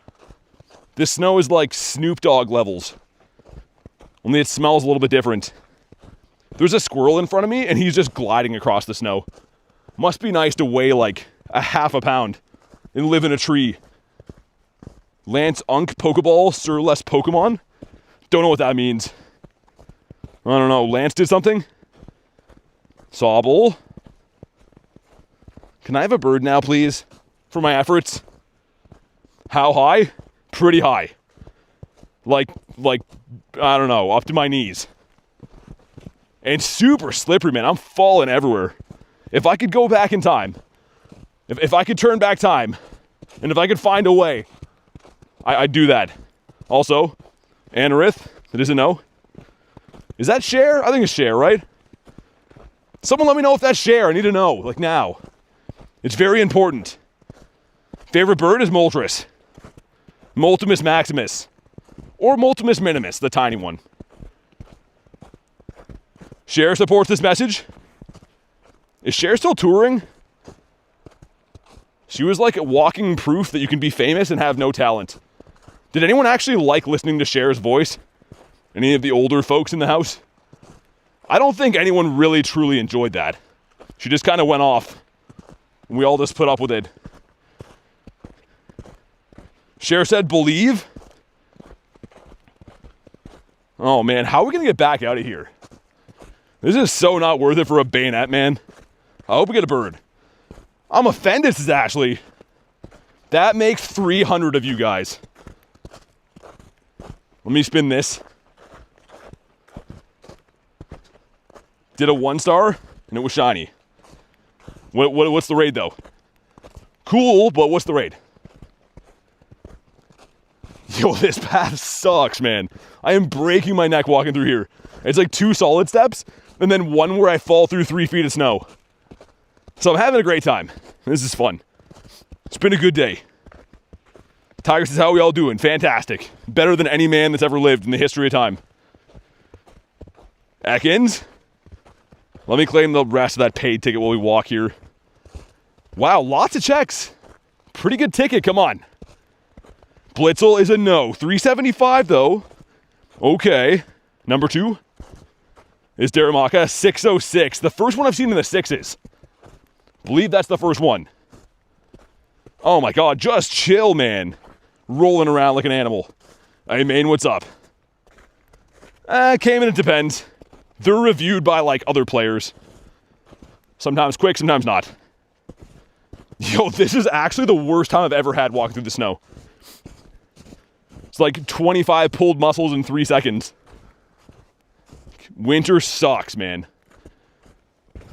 This snow is like Snoop Dogg levels. Only it smells a little bit different. There's a squirrel in front of me and he's just gliding across the snow. Must be nice to weigh like a half a pound and live in a tree. Lance Unk Pokeball, Sir Less Pokemon? Don't know what that means. I don't know. Lance did something? Sobble. Can I have a bird now, please? For my efforts? How high? Pretty high. Like, I don't know, up to my knees. And super slippery, man. I'm falling everywhere. If I could go back in time, if I could turn back time, and if I could find a way, I'd do that. Also, Anorith, it is a no. Is that Cher? I think it's Cher, right? Someone let me know if that's Cher. I need to know, like now. It's very important. Favorite bird is Moltres. Multimus Maximus. Or Multimus Minimus, the tiny one. Cher supports this message. Is Cher still touring? She was like walking proof that you can be famous and have no talent. Did anyone actually like listening to Cher's voice? Any of the older folks in the house? I don't think anyone really truly enjoyed that. She just kind of went off. And we all just put up with it. Cher said, believe? Oh man, how are we going to get back out of here? This is so not worth it for a bayonet, man. I hope we get a bird. I'm offended, says Ashley. That makes 300 of you guys. Let me spin this. Did a 1-star, and it was shiny. What's the raid, though? Cool, but what's the raid? Yo, Yo, this path sucks, man. I am breaking my neck walking through here. It's like 2 solid steps, and then 1 where I fall through 3 feet of snow. So I'm having a great time. This is fun. It's been a good day. Tiger says, how are we all doing? Fantastic. Better than any man that's ever lived in the history of time. Ekins. Let me claim the rest of that paid ticket while we walk here. Wow, lots of checks. Pretty good ticket, come on. Blitzel is a no. 375 though. Okay. Number 2 is Daramaka, 606. The first one I've seen in the 6s. Believe that's the first one. Oh my god, just chill, man. Rolling around like an animal. Hey, man, what's up? Cayman, it depends. They're reviewed by, like, other players. Sometimes quick, sometimes not. Yo, this is actually the worst time I've ever had walking through the snow. It's like 25 pulled muscles in 3 seconds. Winter sucks, man.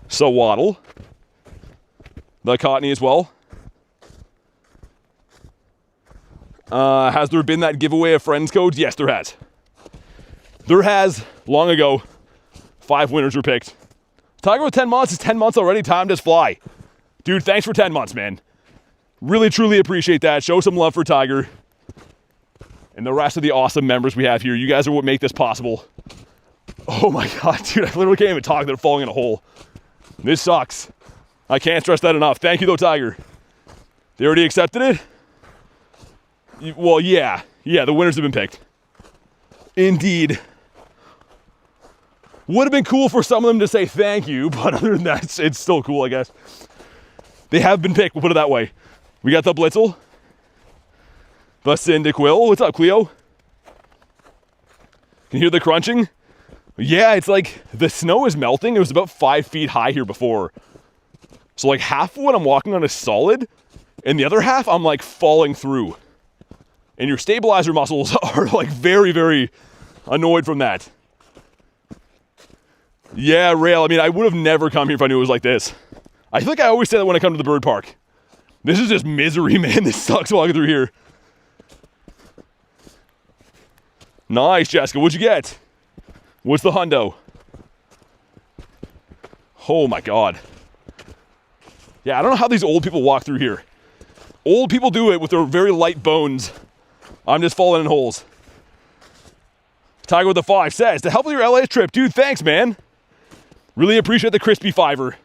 So Waddle. The Cottony as well. Has there been that giveaway of friends codes? Yes, there has. There has, long ago. 5 winners were picked. Tiger with 10 months is 10 months already. Time does fly. Dude, thanks for 10 months, man. Really, truly appreciate that. Show some love for Tiger. And the rest of the awesome members we have here. You guys are what make this possible. Oh my god, dude, I literally can't even talk without falling in a hole. This sucks. I can't stress that enough. Thank you though, Tiger. They already accepted it? Well, yeah. Yeah, the winners have been picked. Indeed. Would have been cool for some of them to say thank you, but other than that, it's still cool, I guess. They have been picked, we'll put it that way. We got the Blitzel. The Cyndaquil. What's up, Cleo? Can you hear the crunching? Yeah, it's like the snow is melting. It was about 5 feet high here before. So like half of what I'm walking on is solid, and the other half I'm like falling through. And your stabilizer muscles are like very, very annoyed from that. Yeah, Rail, I mean, I would have never come here if I knew it was like this. I feel like I always say that when I come to the bird park. This is just misery, man. This sucks walking through here. Nice, Jessica. What'd you get? What's the hundo? Oh my god. Yeah, I don't know how these old people walk through here. Old people do it with their very light bones. I'm just falling in holes. Tiger with the 5 says, to help with your LA trip. Dude, thanks, man. Really appreciate the crispy fiver.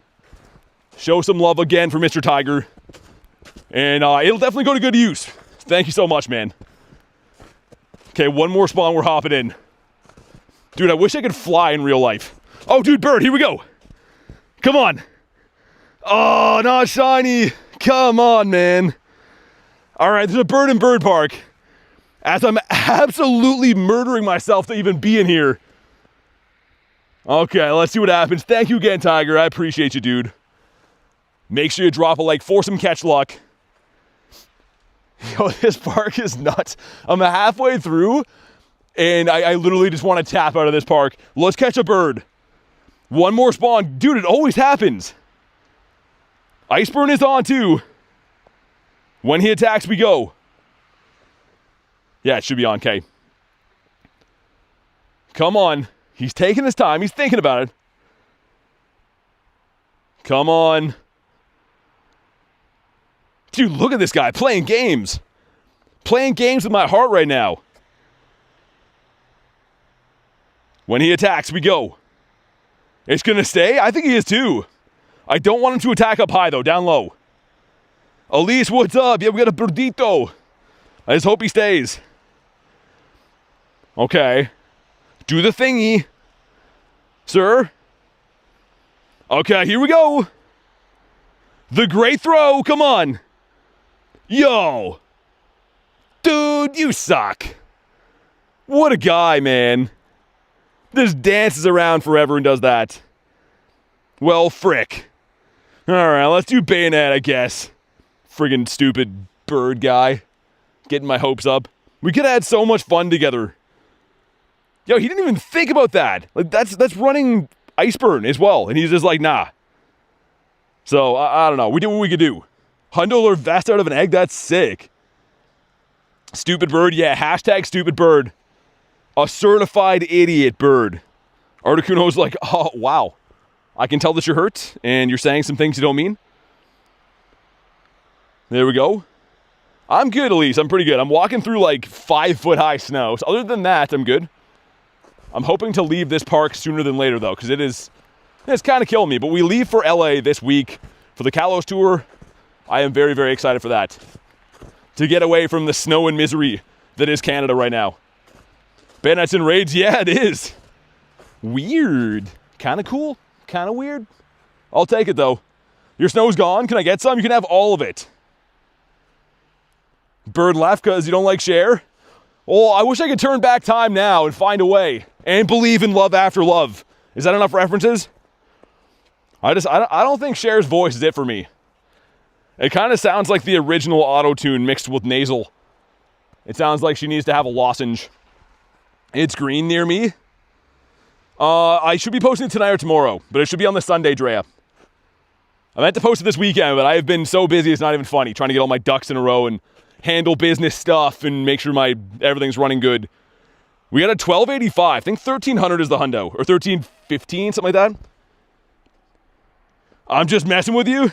Show some love again for Mr. Tiger. And it'll definitely go to good use. Thank you so much, man. Okay, one more spawn we're hopping in. Dude, I wish I could fly in real life. Oh, dude, bird, here we go. Come on. Oh, not shiny. Come on, man. All right, there's a bird in Bird Park. As I'm absolutely murdering myself to even be in here. Okay, let's see what happens. Thank you again, Tiger. I appreciate you, dude. Make sure you drop a like for some catch luck. Yo, this park is nuts. I'm halfway through, and I literally just want to tap out of this park. Let's catch a bird. One more spawn. Dude, it always happens. Iceburn is on, too. When he attacks, we go. Yeah, it should be on, K. Come on. He's taking his time. He's thinking about it. Come on. Dude, look at this guy playing games. Playing games with my heart right now. When he attacks, we go. It's going to stay? I think he is too. I don't want him to attack up high, though. Down low. Elise, what's up? Yeah, we got a birdito. I just hope he stays. Okay. Do the thingy. Sir. Okay, here we go. The great throw. Come on. Yo. Dude, you suck. What a guy, man. Just dances around forever and does that. Well, frick. Alright, let's do bayonet, I guess. Friggin' stupid bird guy. Getting my hopes up. We could have had so much fun together. Yo, he didn't even think about that. Like, that's running Iceburn as well. And he's just like, nah. So, I don't know. We did what we could do. Hundo or vest out of an egg? That's sick. Stupid bird, yeah, hashtag stupid bird. A certified idiot bird. Articuno's like, oh, wow. I can tell that you're hurt, and you're saying some things you don't mean. There we go. I'm good, Elise. I'm pretty good. I'm walking through like 5-foot-high snow. So other than that, I'm good. I'm hoping to leave this park sooner than later, though, because it's kind of killing me. But we leave for LA this week for the Kalos tour. I am very, very excited for that. To get away from the snow and misery that is Canada right now. Bayonets and raids, yeah, it is. Weird. Kind of cool. Kind of weird. I'll take it, though. Your snow's gone. Can I get some? You can have all of it. Bird left because you don't like share. Oh, I wish I could turn back time now and find a way. And believe in love after love. Is that enough references? I don't think Cher's voice is it for me. It kind of sounds like the original auto-tune mixed with nasal. It sounds like she needs to have a lozenge. It's green near me. I should be posting it tonight or tomorrow, but it should be on the Sunday, Drea. I meant to post it this weekend, but I have been so busy it's not even funny, trying to get all my ducks in a row and handle business stuff and make sure everything's running good. We got a 1285. I think 1300 is the hundo, or 1315, something like that. I'm just messing with you.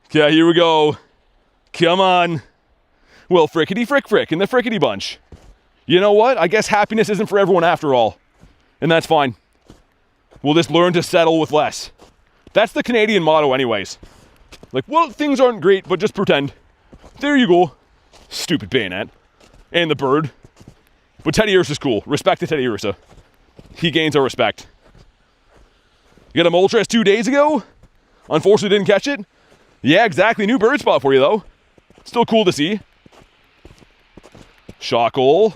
Okay, here we go. Come on. Well, frickety frick frick in the frickety bunch. You know what? I guess happiness isn't for everyone after all. And that's fine. We'll just learn to settle with less. That's the Canadian motto anyways. Like, well, things aren't great, but just pretend. There you go. Stupid bayonet. And the bird. But Teddy Ursa's cool. Respect to Teddy Ursa. He gains our respect. You got a Moltres 2 days ago? Unfortunately didn't catch it. Yeah, exactly. New bird spot for you, though. Still cool to see. Shockle.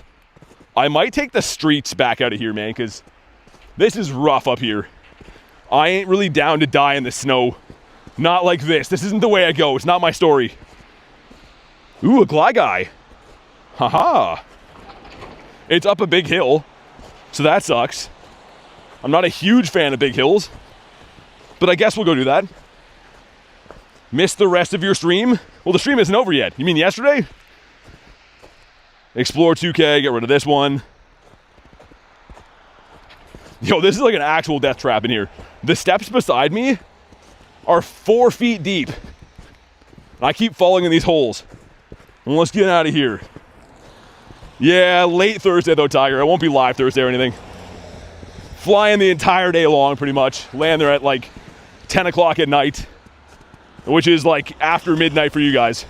I might take the streets back out of here, man, because this is rough up here. I ain't really down to die in the snow. Not like this. This isn't the way I go. It's not my story. Ooh, a Gligai. Haha. It's up a big hill, so that sucks. I'm not a huge fan of big hills, but I guess we'll go do that. Missed the rest of your stream? Well, the stream isn't over yet. You mean yesterday? Explore 2K, get rid of this one. Yo, this is like an actual death trap in here. The steps beside me are 4 feet deep. And I keep falling in these holes. And let's get out of here. Yeah, late Thursday though, Tiger. I won't be live Thursday or anything. Flying the entire day long, pretty much. Land there at like 10 o'clock at night. Which is like after midnight for you guys.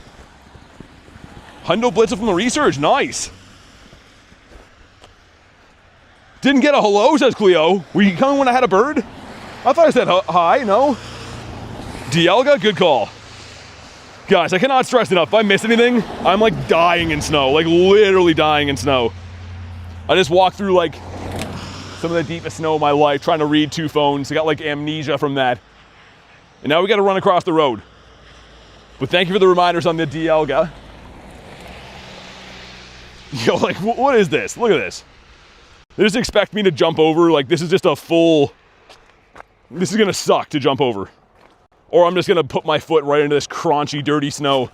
Hundo Blitzer from the research, nice. Didn't get a hello, says Cleo. Were you coming when I had a bird? I thought I said hi, no? Dialga, good call. Guys, I cannot stress enough. If I miss anything, I'm like dying in snow. Like literally dying in snow. I just walked through like some of the deepest snow of my life trying to read 2 phones. I got like amnesia from that. And now we got to run across the road. But thank you for the reminders on the Dialga. Yo, like, what is this? Look at this. They just expect me to jump over. Like, this is just a full... This is going to suck to jump over. Or I'm just going to put my foot right into this crunchy, dirty snow.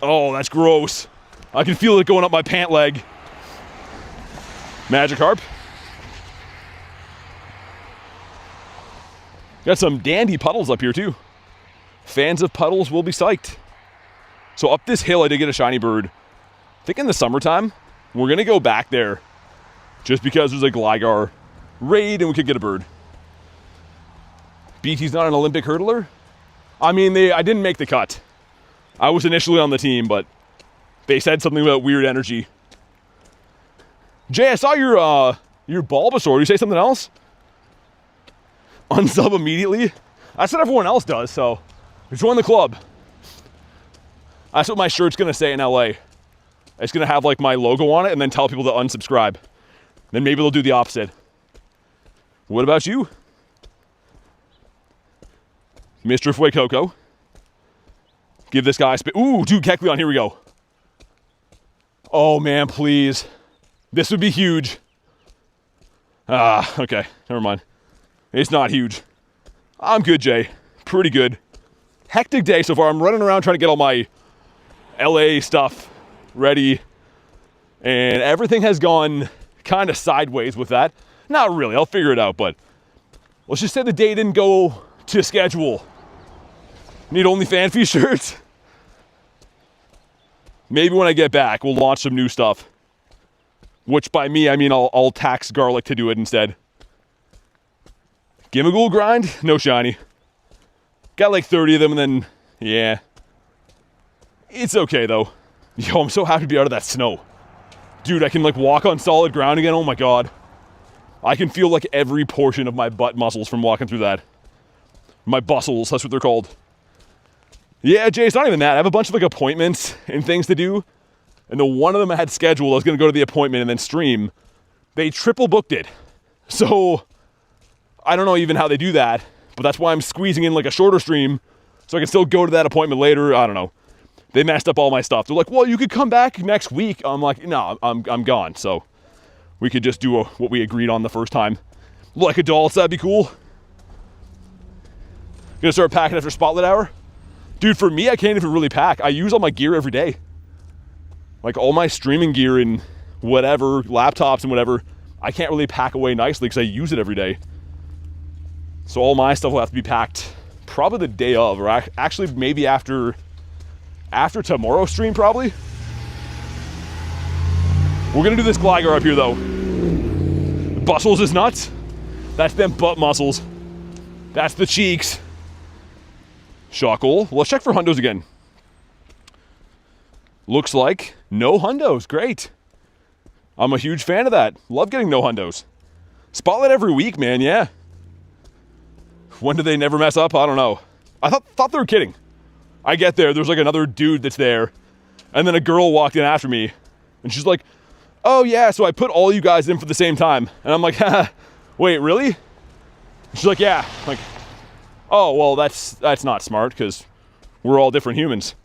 Oh, that's gross. I can feel it going up my pant leg. Magikarp. Got some dandy puddles up here, too. Fans of puddles will be psyched. So up this hill, I did get a shiny bird. I think in the summertime, we're going to go back there just because there's a Gligar raid and we could get a bird. BT's not an Olympic hurdler? I mean, I didn't make the cut. I was initially on the team, but they said something about weird energy. Jay, I saw your Bulbasaur. Did you say something else? Unsub immediately? That's what everyone else does, so join the club. That's what my shirt's going to say in LA. It's going to have like my logo on it and then tell people to unsubscribe. Then maybe they'll do the opposite. What about you? Mr. Fuecoco. Give this guy a spin. Ooh, dude, Kecleon, here we go. Oh man, please. This would be huge. Ah, okay, never mind. It's not huge. I'm good, Jay. Pretty good. Hectic day so far. I'm running around trying to get all my LA stuff ready, and everything has gone kind of sideways with that. Not really, I'll figure it out, but let's just say the day didn't go to schedule. Need OnlyFans shirts? Maybe when I get back, we'll launch some new stuff. Which by me, I mean I'll tax Garlic to do it instead. Gimmighoul grind? No shiny. Got like 30 of them and then, yeah. It's okay though. Yo, I'm so happy to be out of that snow. Dude, I can like walk on solid ground again, oh my god. I can feel like every portion of my butt muscles from walking through that. My bustles, that's what they're called. Yeah, Jay, it's not even that. I have a bunch of like appointments and things to do. And the one of them I had scheduled, I was going to go to the appointment and then stream. They triple booked it. So, I don't know even how they do that. But that's why I'm squeezing in like a shorter stream. So I can still go to that appointment later. I don't know. They messed up all my stuff. They're like, well, you could come back next week. I'm like, no, I'm gone. So, we could just do what we agreed on the first time. Like adults, that'd be cool. Gonna start packing after Spotlight Hour? Dude, for me, I can't even really pack. I use all my gear every day. Like all my streaming gear and whatever, laptops and whatever, I can't really pack away nicely because I use it every day. So all my stuff will have to be packed probably the day of, or actually maybe after tomorrow's stream probably. We're gonna do this glider up here though. Bustles is nuts. That's them butt muscles. That's the cheeks. Shockle. Let's check for hundos again. Looks like no hundos. Great. I'm a huge fan of that. Love getting no hundos. Spotlight every week, man. Yeah. When do they never mess up? I don't know. I thought they were kidding. I get there's like another dude that's there, and then a girl walked in after me, and she's like, "Oh yeah, so I put all you guys in for the same time," and I'm like, "Haha, wait, really?" She's like, "Yeah." I'm like, oh, well, that's not smart because we're all different humans.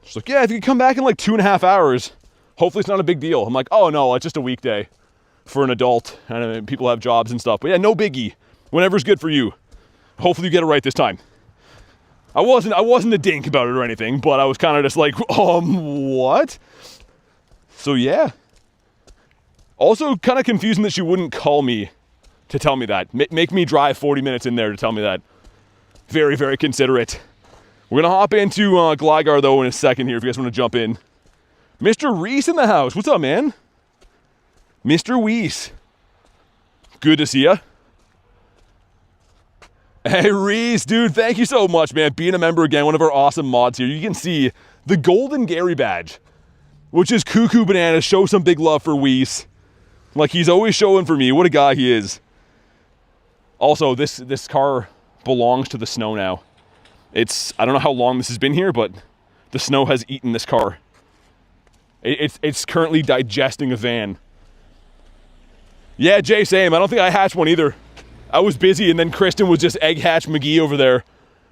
She's like, yeah, if you could come back in like 2.5 hours, hopefully it's not a big deal. I'm like, oh no, it's just a weekday for an adult and people have jobs and stuff. But yeah, no biggie. Whenever's good for you. Hopefully you get it right this time. I wasn't a dink about it or anything, but I was kind of just like, what? So yeah. Also kind of confusing that she wouldn't call me to tell me that. Make me drive 40 minutes in there to tell me that. Very, very considerate. We're going to hop into Gligar, though, in a second here if you guys want to jump in. Mr. Reese in the house. What's up, man? Mr. Reese. Good to see ya. Hey, Reese, dude, thank you so much, man. Being a member again, one of our awesome mods here. You can see the Golden Gary badge, which is cuckoo bananas. Show some big love for Reese. Like, he's always showing for me. What a guy he is. Also, this car belongs to the snow now. I don't know how long this has been here, but the snow has eaten this car. It's currently digesting a van. Yeah, Jay, same. I don't think I hatched one either. I was busy, and then Kristen was just egg hatch McGee over there.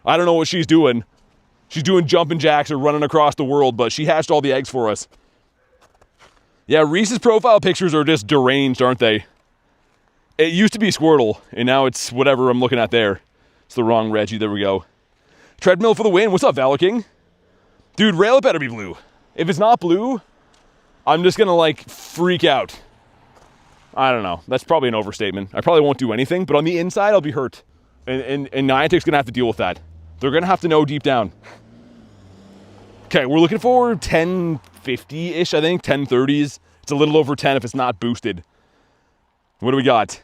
I don't know what she's doing. She's doing jumping jacks or running across the world, but she hatched all the eggs for us. Yeah, Reese's profile pictures are just deranged, aren't they? It used to be Squirtle, and now it's whatever I'm looking at there. It's the wrong Reggie. There we go. Treadmill for the win. What's up, Valor King? Dude, rail better be blue. If it's not blue, I'm just going to, like, freak out. I don't know. That's probably an overstatement. I probably won't do anything, but on the inside, I'll be hurt. And Niantic's going to have to deal with that. They're going to have to know deep down. Okay, we're looking for 1050-ish, I think. 1030s. It's a little over 10 if it's not boosted. What do we got?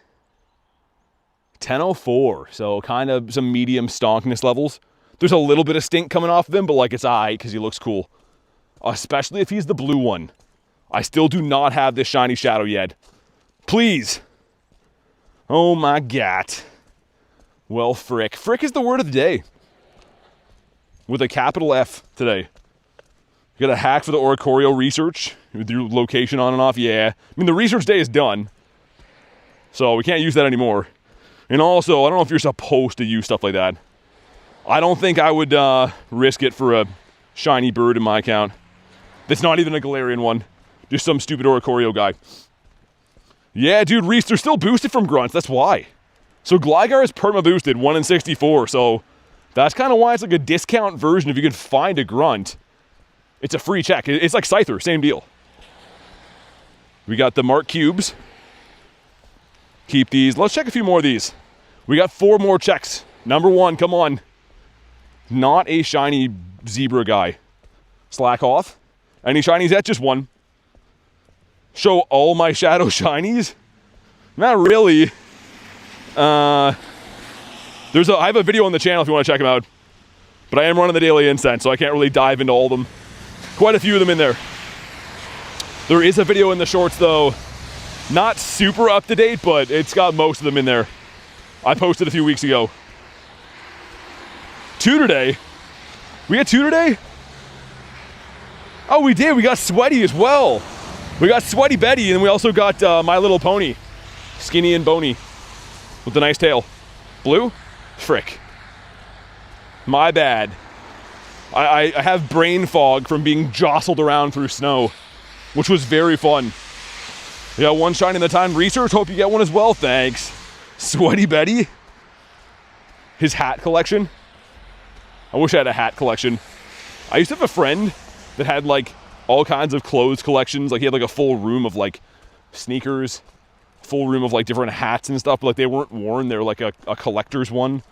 1004. So kind of some medium stonkness levels. There's a little bit of stink coming off of him, but like it's alright because he looks cool. Especially if he's the blue one. I still do not have this shiny shadow yet. Please. Oh my god. Well, frick. Frick is the word of the day. With a capital F today. You got a hack for the Oricorio research with your location on and off. Yeah. I mean, the research day is done. So we can't use that anymore. And also, I don't know if you're supposed to use stuff like that. I don't think I would risk it for a shiny bird in my account. That's not even a Galarian one. Just some stupid Oricorio guy. Yeah, dude, Reese, they're still boosted from grunts. That's why. So Gligar is perma-boosted, 1 in 64. So that's kind of why it's like a discount version if you can find a grunt It's a free check. It's like Scyther, same deal. We got the Mark Cubes. Keep these. Let's check a few more of these. We got 4 more checks. Number 1, come on. Not a shiny zebra guy. Slack off. Any shinies yet? Just 1. Show all my shadow shinies? Not really. I have a video on the channel if you want to check them out. But I am running the daily incense, so I can't really dive into all of them. Quite a few of them in there. There is a video in the shorts though. Not super up to date, but it's got most of them in there. I posted a few weeks ago. Tutor Day? We got Tutor Day? Oh, we did. We got Sweaty as well. We got Sweaty Betty, and we also got My Little Pony. Skinny and bony. With a nice tail. Blue? Frick. My bad. I have brain fog from being jostled around through snow, which was very fun. We got 1 shiny in the time research. Hope you get one as well. Thanks. Sweaty Betty. His hat collection. I wish I had a hat collection. I used to have a friend that had like all kinds of clothes collections. Like he had like a full room of like sneakers, full room of like different hats and stuff, but like they weren't worn. They were like a collector's one,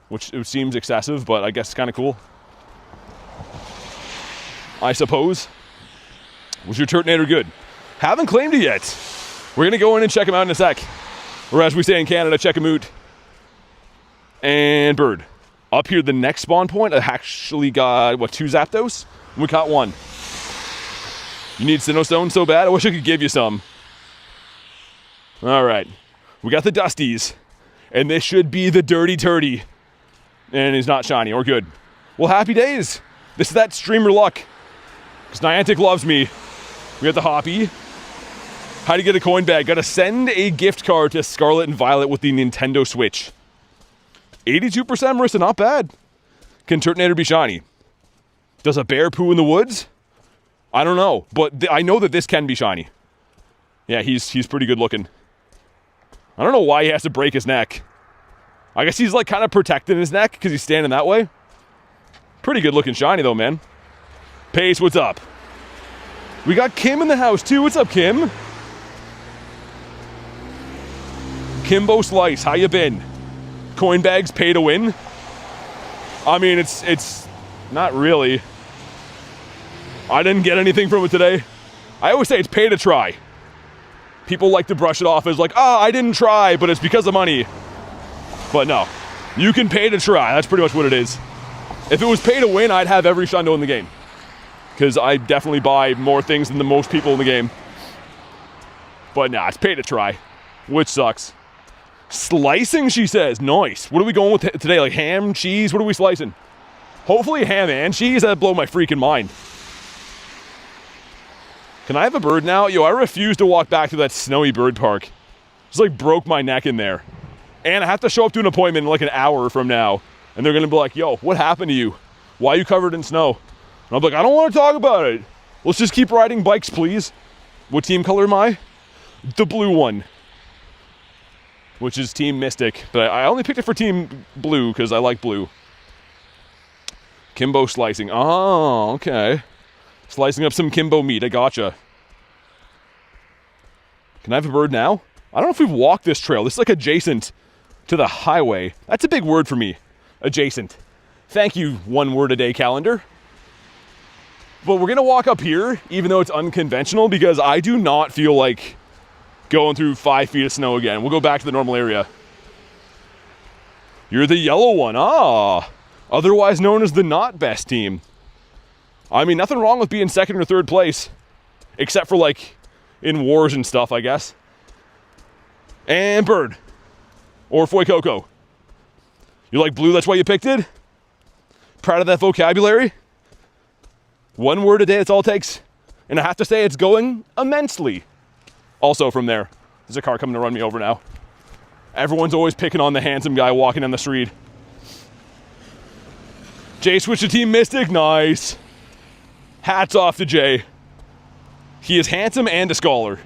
which it seems excessive, but I guess it's kind of cool, I suppose. Was your Turtonator good? Haven't claimed it yet. We're gonna go in and check him out in a sec. Or as we say in Canada, check him out. And bird. Up here, the next spawn point, I actually got, what, 2 Zapdos? We caught 1. You need Sinnoh so bad? I wish I could give you some. All right. We got the Dusties. And this should be the Dirty Turdy. And he's not shiny. We're good. Well, happy days. This is that streamer luck. Because Niantic loves me. We got the Hoppy. How to get a coin bag. Got to send a gift card to Scarlet and Violet with the Nintendo Switch. 82% Marissa, not bad. Can Turtonator be shiny? Does a bear poo in the woods? I don't know, but I know that this can be shiny. Yeah, he's pretty good looking. I don't know why he has to break his neck. I guess he's like kind of protecting his neck because he's standing that way. Pretty good looking shiny though, man. Pace, what's up? We got Kim in the house too. What's up, Kim? Kimbo Slice, how you been? Coin bags pay to win? I mean, it's not really. I didn't get anything from it today. I always say it's pay to try. People like to brush it off as like, I didn't try, but it's because of money. But no, you can pay to try. That's pretty much what it is. If it was pay to win, I'd have every Shundo in the game. Because I definitely buy more things than the most people in the game. But nah, it's pay to try, which sucks. Slicing, she says. Nice. What are we going with today? Like ham, cheese? What are we slicing? Hopefully ham and cheese. That'd blow my freaking mind. Can I have a bird now? Yo, I refuse to walk back to that snowy bird park. Just like broke my neck in there. And I have to show up to an appointment in like an hour from now. And they're going to be like, yo, what happened to you? Why are you covered in snow? And I'm like, I don't want to talk about it. Let's just keep riding bikes, please. What team color am I? The blue one. Which is Team Mystic. But I only picked it for Team Blue because I like blue. Kimbo slicing. Oh, okay. Slicing up some Kimbo meat. I gotcha. Can I have a bird now? I don't know if we've walked this trail. This is like adjacent to the highway. That's a big word for me. Adjacent. Thank you, 1 word a day calendar. But we're going to walk up here, even though it's unconventional, because I do not feel like going through 5 feet of snow again. We'll go back to the normal area. You're the yellow one. Ah. Otherwise known as the not best team. I mean, nothing wrong with being 2nd or 3rd place. Except for, like, in wars and stuff, I guess. And bird. Or Foy Coco. You like blue, that's why you picked it? Proud of that vocabulary? 1 word a day, that's all it takes. And I have to say, it's going immensely. Also from there. There's a car coming to run me over now. Everyone's always picking on the handsome guy walking down the street. Jay switched to Team Mystic. Nice. Hats off to Jay. He is handsome and a scholar.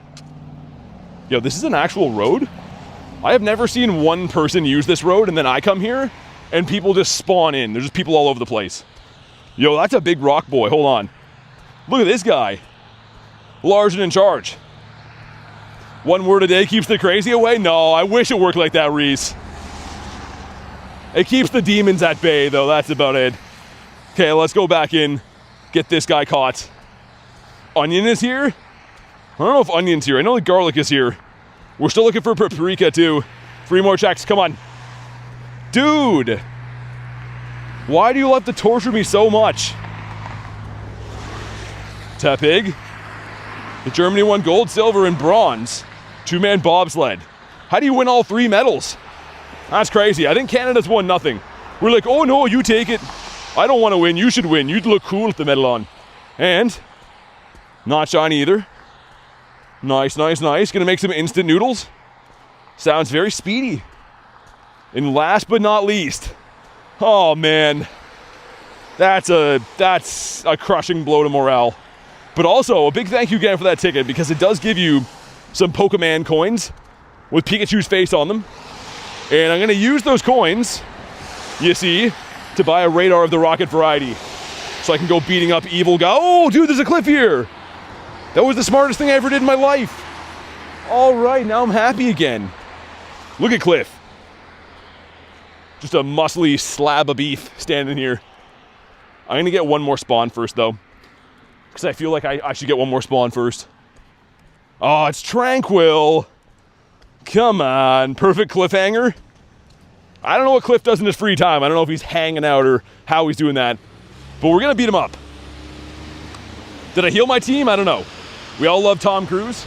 Yo, this is an actual road? I have never seen one person use this road and then I come here and people just spawn in. There's just people all over the place. Yo, that's a big rock boy. Hold on. Look at this guy. Large and in charge. One word a day keeps the crazy away? No, I wish it worked like that, Reese. It keeps the demons at bay, though. That's about it. Okay, let's go back in. Get this guy caught. Onion is here? I don't know if Onion's here. I know the garlic is here. We're still looking for paprika, too. 3 more checks. Come on. Dude! Why do you love to torture me so much? Tepig. Germany won gold, silver, and bronze. 2-man bobsled. How do you win all 3 medals? That's crazy. I think Canada's won nothing. We're like, oh no, you take it. I don't want to win. You should win. You'd look cool with the medal on. And not shiny either. Nice, nice, nice. Gonna make some instant noodles. Sounds very speedy. And last but not least, oh man, that's a crushing blow to morale. But also a big thank you again for that ticket, because it does give you some Pokemon coins with Pikachu's face on them. And I'm gonna use those coins, you see, to buy a radar of the rocket variety, so I can go beating up evil guys. Oh, dude, there's a cliff here. That was the smartest thing I ever did in my life. All right, now I'm happy again. Look at Cliff. Just a muscly slab of beef standing here. I'm gonna get one more spawn first, though, because I feel like I should get one more spawn first. Oh, it's Tranquil. Come on, perfect cliffhanger. I don't know what Cliff does in his free time. I don't know if he's hanging out or how he's doing that, but we're gonna beat him up. Did I heal my team? I don't know. We all love Tom Cruise.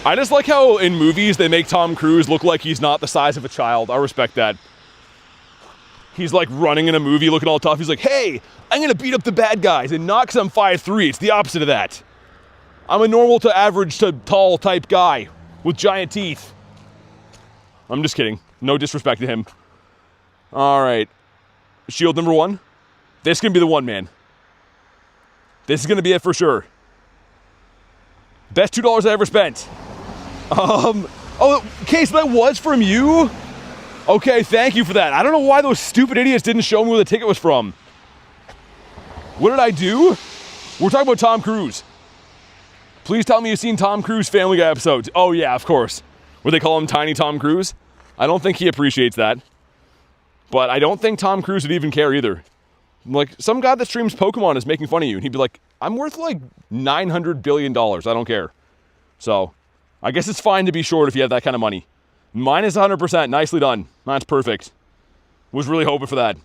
I just like how in movies they make Tom Cruise look like he's not the size of a child. I respect that. He's like running in a movie looking all tough. He's like, hey, I'm gonna beat up the bad guys, and not because I'm 5'3". It's the opposite of that. I'm a normal to average to tall type guy with giant teeth. I'm just kidding. No disrespect to him. All right. Shield number 1. This is gonna be the one, man. This is gonna be it for sure. Best $2 I ever spent. Oh, okay, so that was from you? Okay, thank you for that. I don't know why those stupid idiots didn't show me where the ticket was from. What did I do? We're talking about Tom Cruise. Please tell me you've seen Tom Cruise Family Guy episodes. Oh yeah, of course. Where they call him Tiny Tom Cruise. I don't think he appreciates that. But I don't think Tom Cruise would even care either. Like, some guy that streams Pokemon is making fun of you, and he'd be like, I'm worth like $900 billion. I don't care. So, I guess it's fine to be short if you have that kind of money. Minus 100%. Nicely done. That's perfect. Was really hoping for that.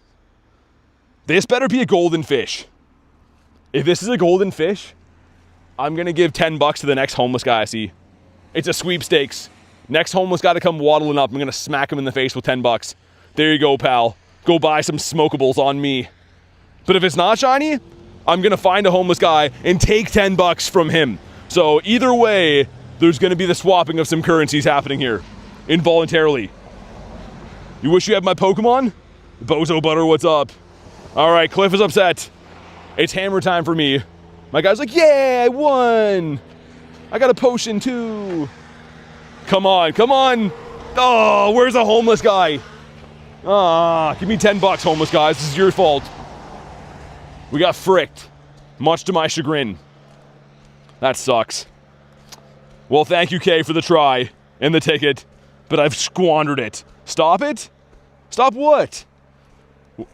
This better be a golden fish. If this is a golden fish, I'm going to give $10 to the next homeless guy I see. It's a sweepstakes. Next homeless guy to come waddling up, I'm going to smack him in the face with $10. There you go, pal. Go buy some smokables on me. But if it's not shiny, I'm going to find a homeless guy and take $10 from him. So either way, there's going to be the swapping of some currencies happening here. Involuntarily. You wish you had my Pokemon? Bozo Butter, what's up? Alright, Cliff is upset. It's hammer time for me. My guy's like, yeah, I won. I got a potion too. Come on, come on. Oh, where's the homeless guy? Ah, give me $10, homeless guys. This is your fault. We got fricked, much to my chagrin. That sucks. Well, thank you, Kay, for the try and the ticket, but I've squandered it. Stop it? Stop what?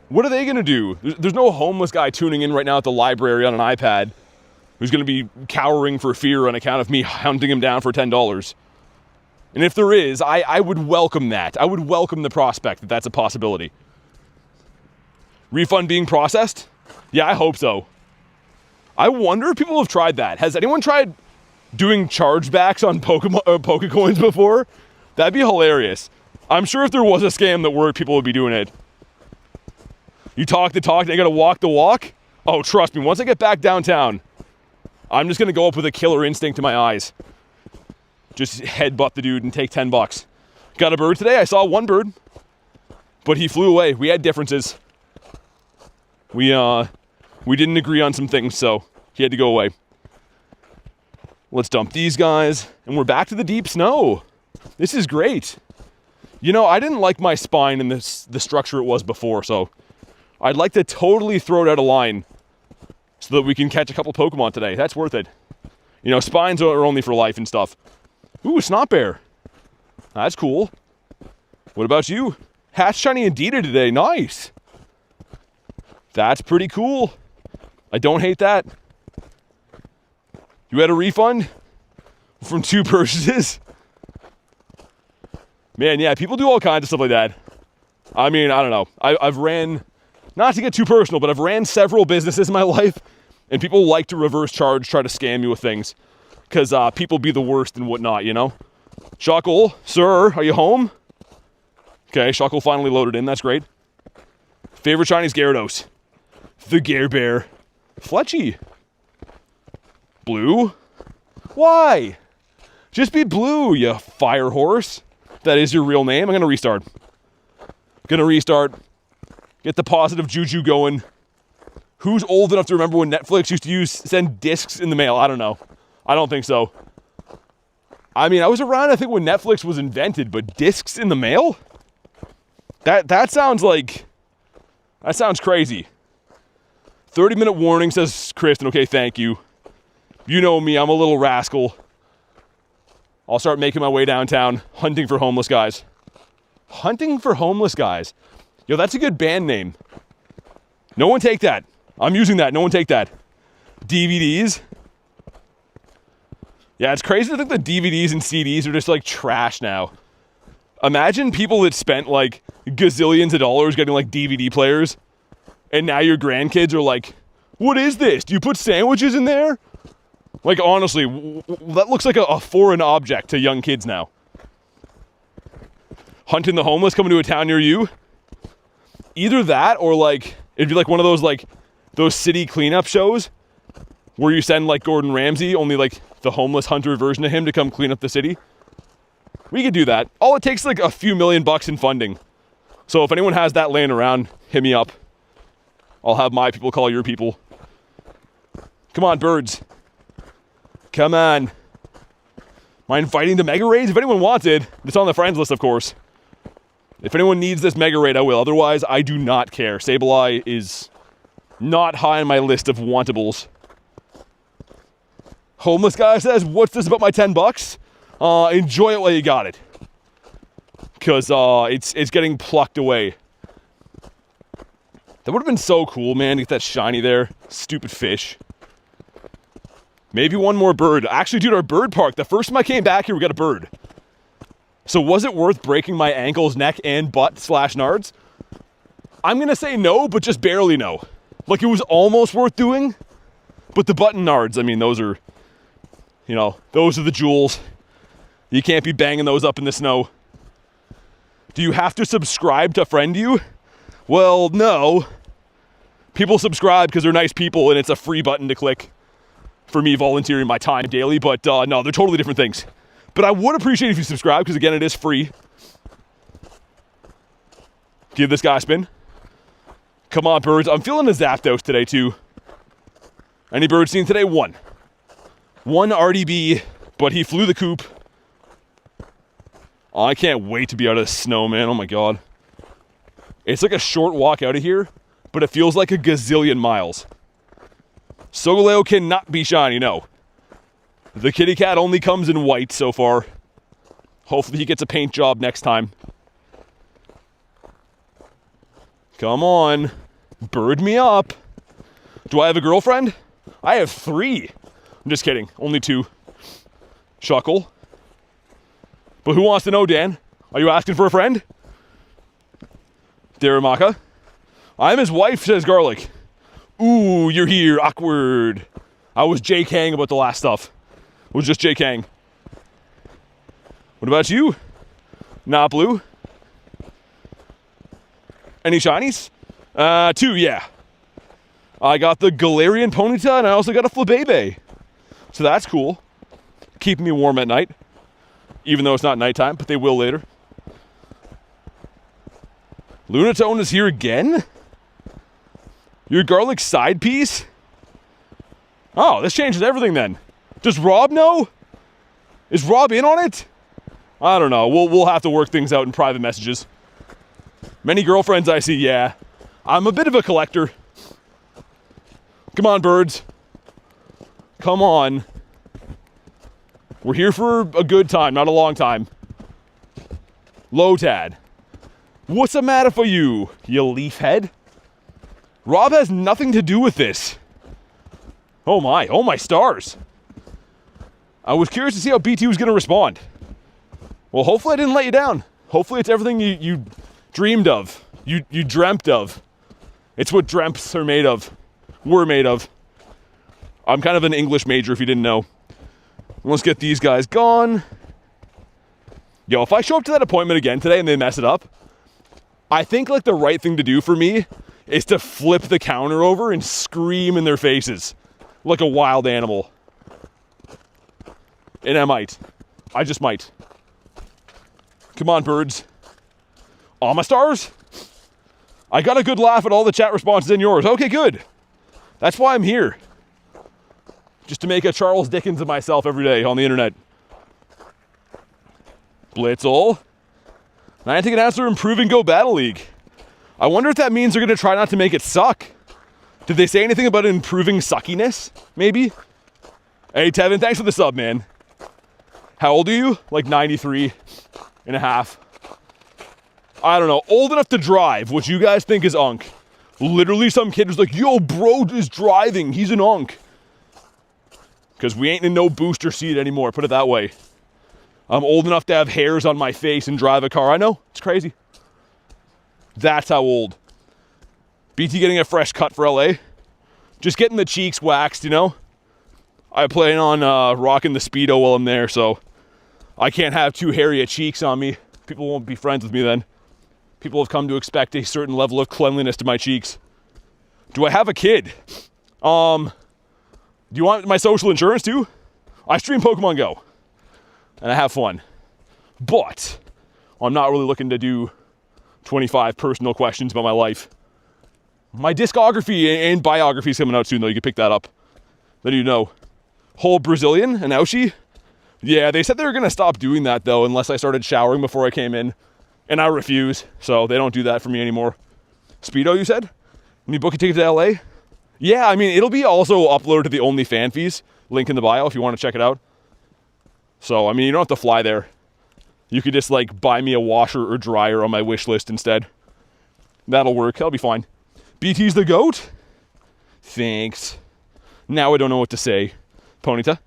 What are they gonna do? There's no homeless guy tuning in right now at the library on an iPad who's gonna be cowering for fear on account of me hunting him down for $10. And if there is, I would welcome that. I would welcome the prospect that that's a possibility. Refund being processed? Yeah, I hope so. I wonder if people have tried that. Has anyone tried doing chargebacks on Pokecoins before? That'd be hilarious. I'm sure if there was a scam that worked, people would be doing it. You talk the talk, they gotta walk the walk? Oh, trust me, once I get back downtown, I'm just gonna go up with a killer instinct in my eyes. Just headbutt the dude and take $10. Got a bird today? I saw one bird, but he flew away. We had differences. We didn't agree on some things, so he had to go away. Let's dump these guys, and we're back to the deep snow. This is great. You know, I didn't like my spine in the structure it was before, so I'd like to totally throw it out of line so that we can catch a couple Pokemon today. That's worth it. You know, spines are only for life and stuff. Ooh, Snot Bear. That's cool. What about you? Hatch Shiny Indeedee today. Nice. That's pretty cool. I don't hate that. You had a refund from 2 purchases? Man, yeah, people do all kinds of stuff like that. I mean, I don't know. I've ran, not to get too personal, but I've ran several businesses in my life, and people like to reverse charge, try to scam you with things, because people be the worst and whatnot, you know? Shuckle, sir, are you home? Okay, Shuckle finally loaded in. That's great. Favorite Chinese Gyarados? The Gare Bear. Fletchy. Blue? Why? Just be blue, you fire horse. That is your real name. I'm gonna restart. Get the positive juju going. Who's old enough to remember when Netflix used to send discs in the mail? I don't know. I don't think so. I mean, I was around, I think, when Netflix was invented, but discs in the mail? That sounds crazy. 30-minute warning, says Kristen. Okay, thank you. You know me, I'm a little rascal. I'll start making my way downtown, hunting for homeless guys. Hunting for homeless guys. Yo, that's a good band name. No one take that. I'm using that. No one take that. DVDs. Yeah, it's crazy to think that DVDs and CDs are just like trash now. Imagine people that spent like gazillions of dollars getting like DVD players, and now your grandkids are like, what is this? Do you put sandwiches in there? Like, honestly, that looks like a foreign object to young kids now. Hunting the homeless coming to a town near you? Either that or like, it'd be like one of those like, those city cleanup shows where you send like Gordon Ramsay, only like the homeless hunter version of him, to come clean up the city. We could do that. All it takes is like a few $1,000,000 in funding. So if anyone has that laying around, hit me up. I'll have my people call your people. Come on, birds. Come on. Am I inviting the Mega Raids? If anyone wants it, it's on the friends list, of course. If anyone needs this Mega Raid, I will. Otherwise, I do not care. Sableye is not high on my list of wantables. Homeless guy says, what's this about my $10? Enjoy it while you got it. Because it's getting plucked away. That would have been so cool, man, to get that shiny there. Stupid fish. Maybe one more bird. Actually, dude, our bird park, the first time I came back here, we got a bird. So was it worth breaking my ankles, neck, and butt / nards? I'm going to say no, but just barely no. Like, it was almost worth doing. But the butt and nards, I mean, those are, you know, those are the jewels. You can't be banging those up in the snow. Do you have to subscribe to friend you? Well, no. People subscribe because they're nice people and it's a free button to click for me volunteering my time daily. But no, they're totally different things. But I would appreciate if you subscribe because, again, it is free. Give this guy a spin. Come on, birds. I'm feeling a Zapdos today, too. Any birds seen today? One. One RDB, but he flew the coop. Oh, I can't wait to be out of the snow, man. Oh, my God. It's like a short walk out of here, but it feels like a gazillion miles. Solgaleo cannot be shiny, no. The kitty cat only comes in white so far. Hopefully he gets a paint job next time. Come on. Bird me up. Do I have a girlfriend? I have 3. I'm just kidding. Only 2. Shuckle. But who wants to know, Dan? Are you asking for a friend? Daramaka. I'm his wife, says Garlic. Ooh, you're here. Awkward. I was J-Kang about the last stuff. It was just J-Kang. What about you? Not blue? Any shinies? 2, yeah. I got the Galarian Ponyta and I also got a Flabébé. So that's cool. Keeping me warm at night. Even though it's not nighttime, but they will later. Lunatone is here again? Your Garlic side piece? Oh, this changes everything then. Does Rob know? Is Rob in on it? I don't know. We'll have to work things out in private messages. Many girlfriends I see, yeah. I'm a bit of a collector. Come on, birds. Come on. We're here for a good time, not a long time. Lotad. What's the matter for you, you leaf head? Rob has nothing to do with this. Oh my stars. I was curious to see how BT was going to respond. Well, hopefully I didn't let you down. Hopefully it's everything you dreamed of. You dreamt of. It's what dreams are made of. We're made of. I'm kind of an English major if you didn't know. Let's get these guys gone. Yo, if I show up to that appointment again today and they mess it up, I think like the right thing to do for me is to flip the counter over and scream in their faces like a wild animal. And I might. I just might. Come on, birds. All my stars? I got a good laugh at all the chat responses in yours. Okay, good. That's why I'm here. Just to make a Charles Dickens of myself every day on the internet. Blitzel. Niantic announced they're improving Go Battle League. I wonder if that means they're going to try not to make it suck. Did they say anything about improving suckiness, maybe? Hey, Tevin, thanks for the sub, man. How old are you? Like 93 and a half. I don't know. Old enough to drive, which you guys think is unk. Literally some kid was like, yo, bro is driving. He's an unk. Because we ain't in no booster seat anymore, put it that way. I'm old enough to have hairs on my face and drive a car. I know, it's crazy. That's how old. BT getting a fresh cut for LA. Just getting the cheeks waxed, you know? I plan on rocking the Speedo while I'm there, so I can't have too hairy cheeks on me. People won't be friends with me then. People have come to expect a certain level of cleanliness to my cheeks. Do I have a kid? Do you want my social insurance too? I stream Pokemon GO. And I have fun. But I'm not really looking to do 25 personal questions about my life. My discography and biography is coming out soon, though. You can pick that up. Then you know. Whole Brazilian and Aoshi? Yeah, they said they were going to stop doing that, though, unless I started showering before I came in. And I refuse, so they don't do that for me anymore. Speedo, you said? Can you book a ticket to LA? Yeah, I mean, it'll be also uploaded to the OnlyFans fees. Link in the bio if you want to check it out. So, I mean, you don't have to fly there. You could just, like, buy me a washer or dryer on my wish list instead. That'll work. That'll be fine. BT's the GOAT? Thanks. Now I don't know what to say. Ponyta?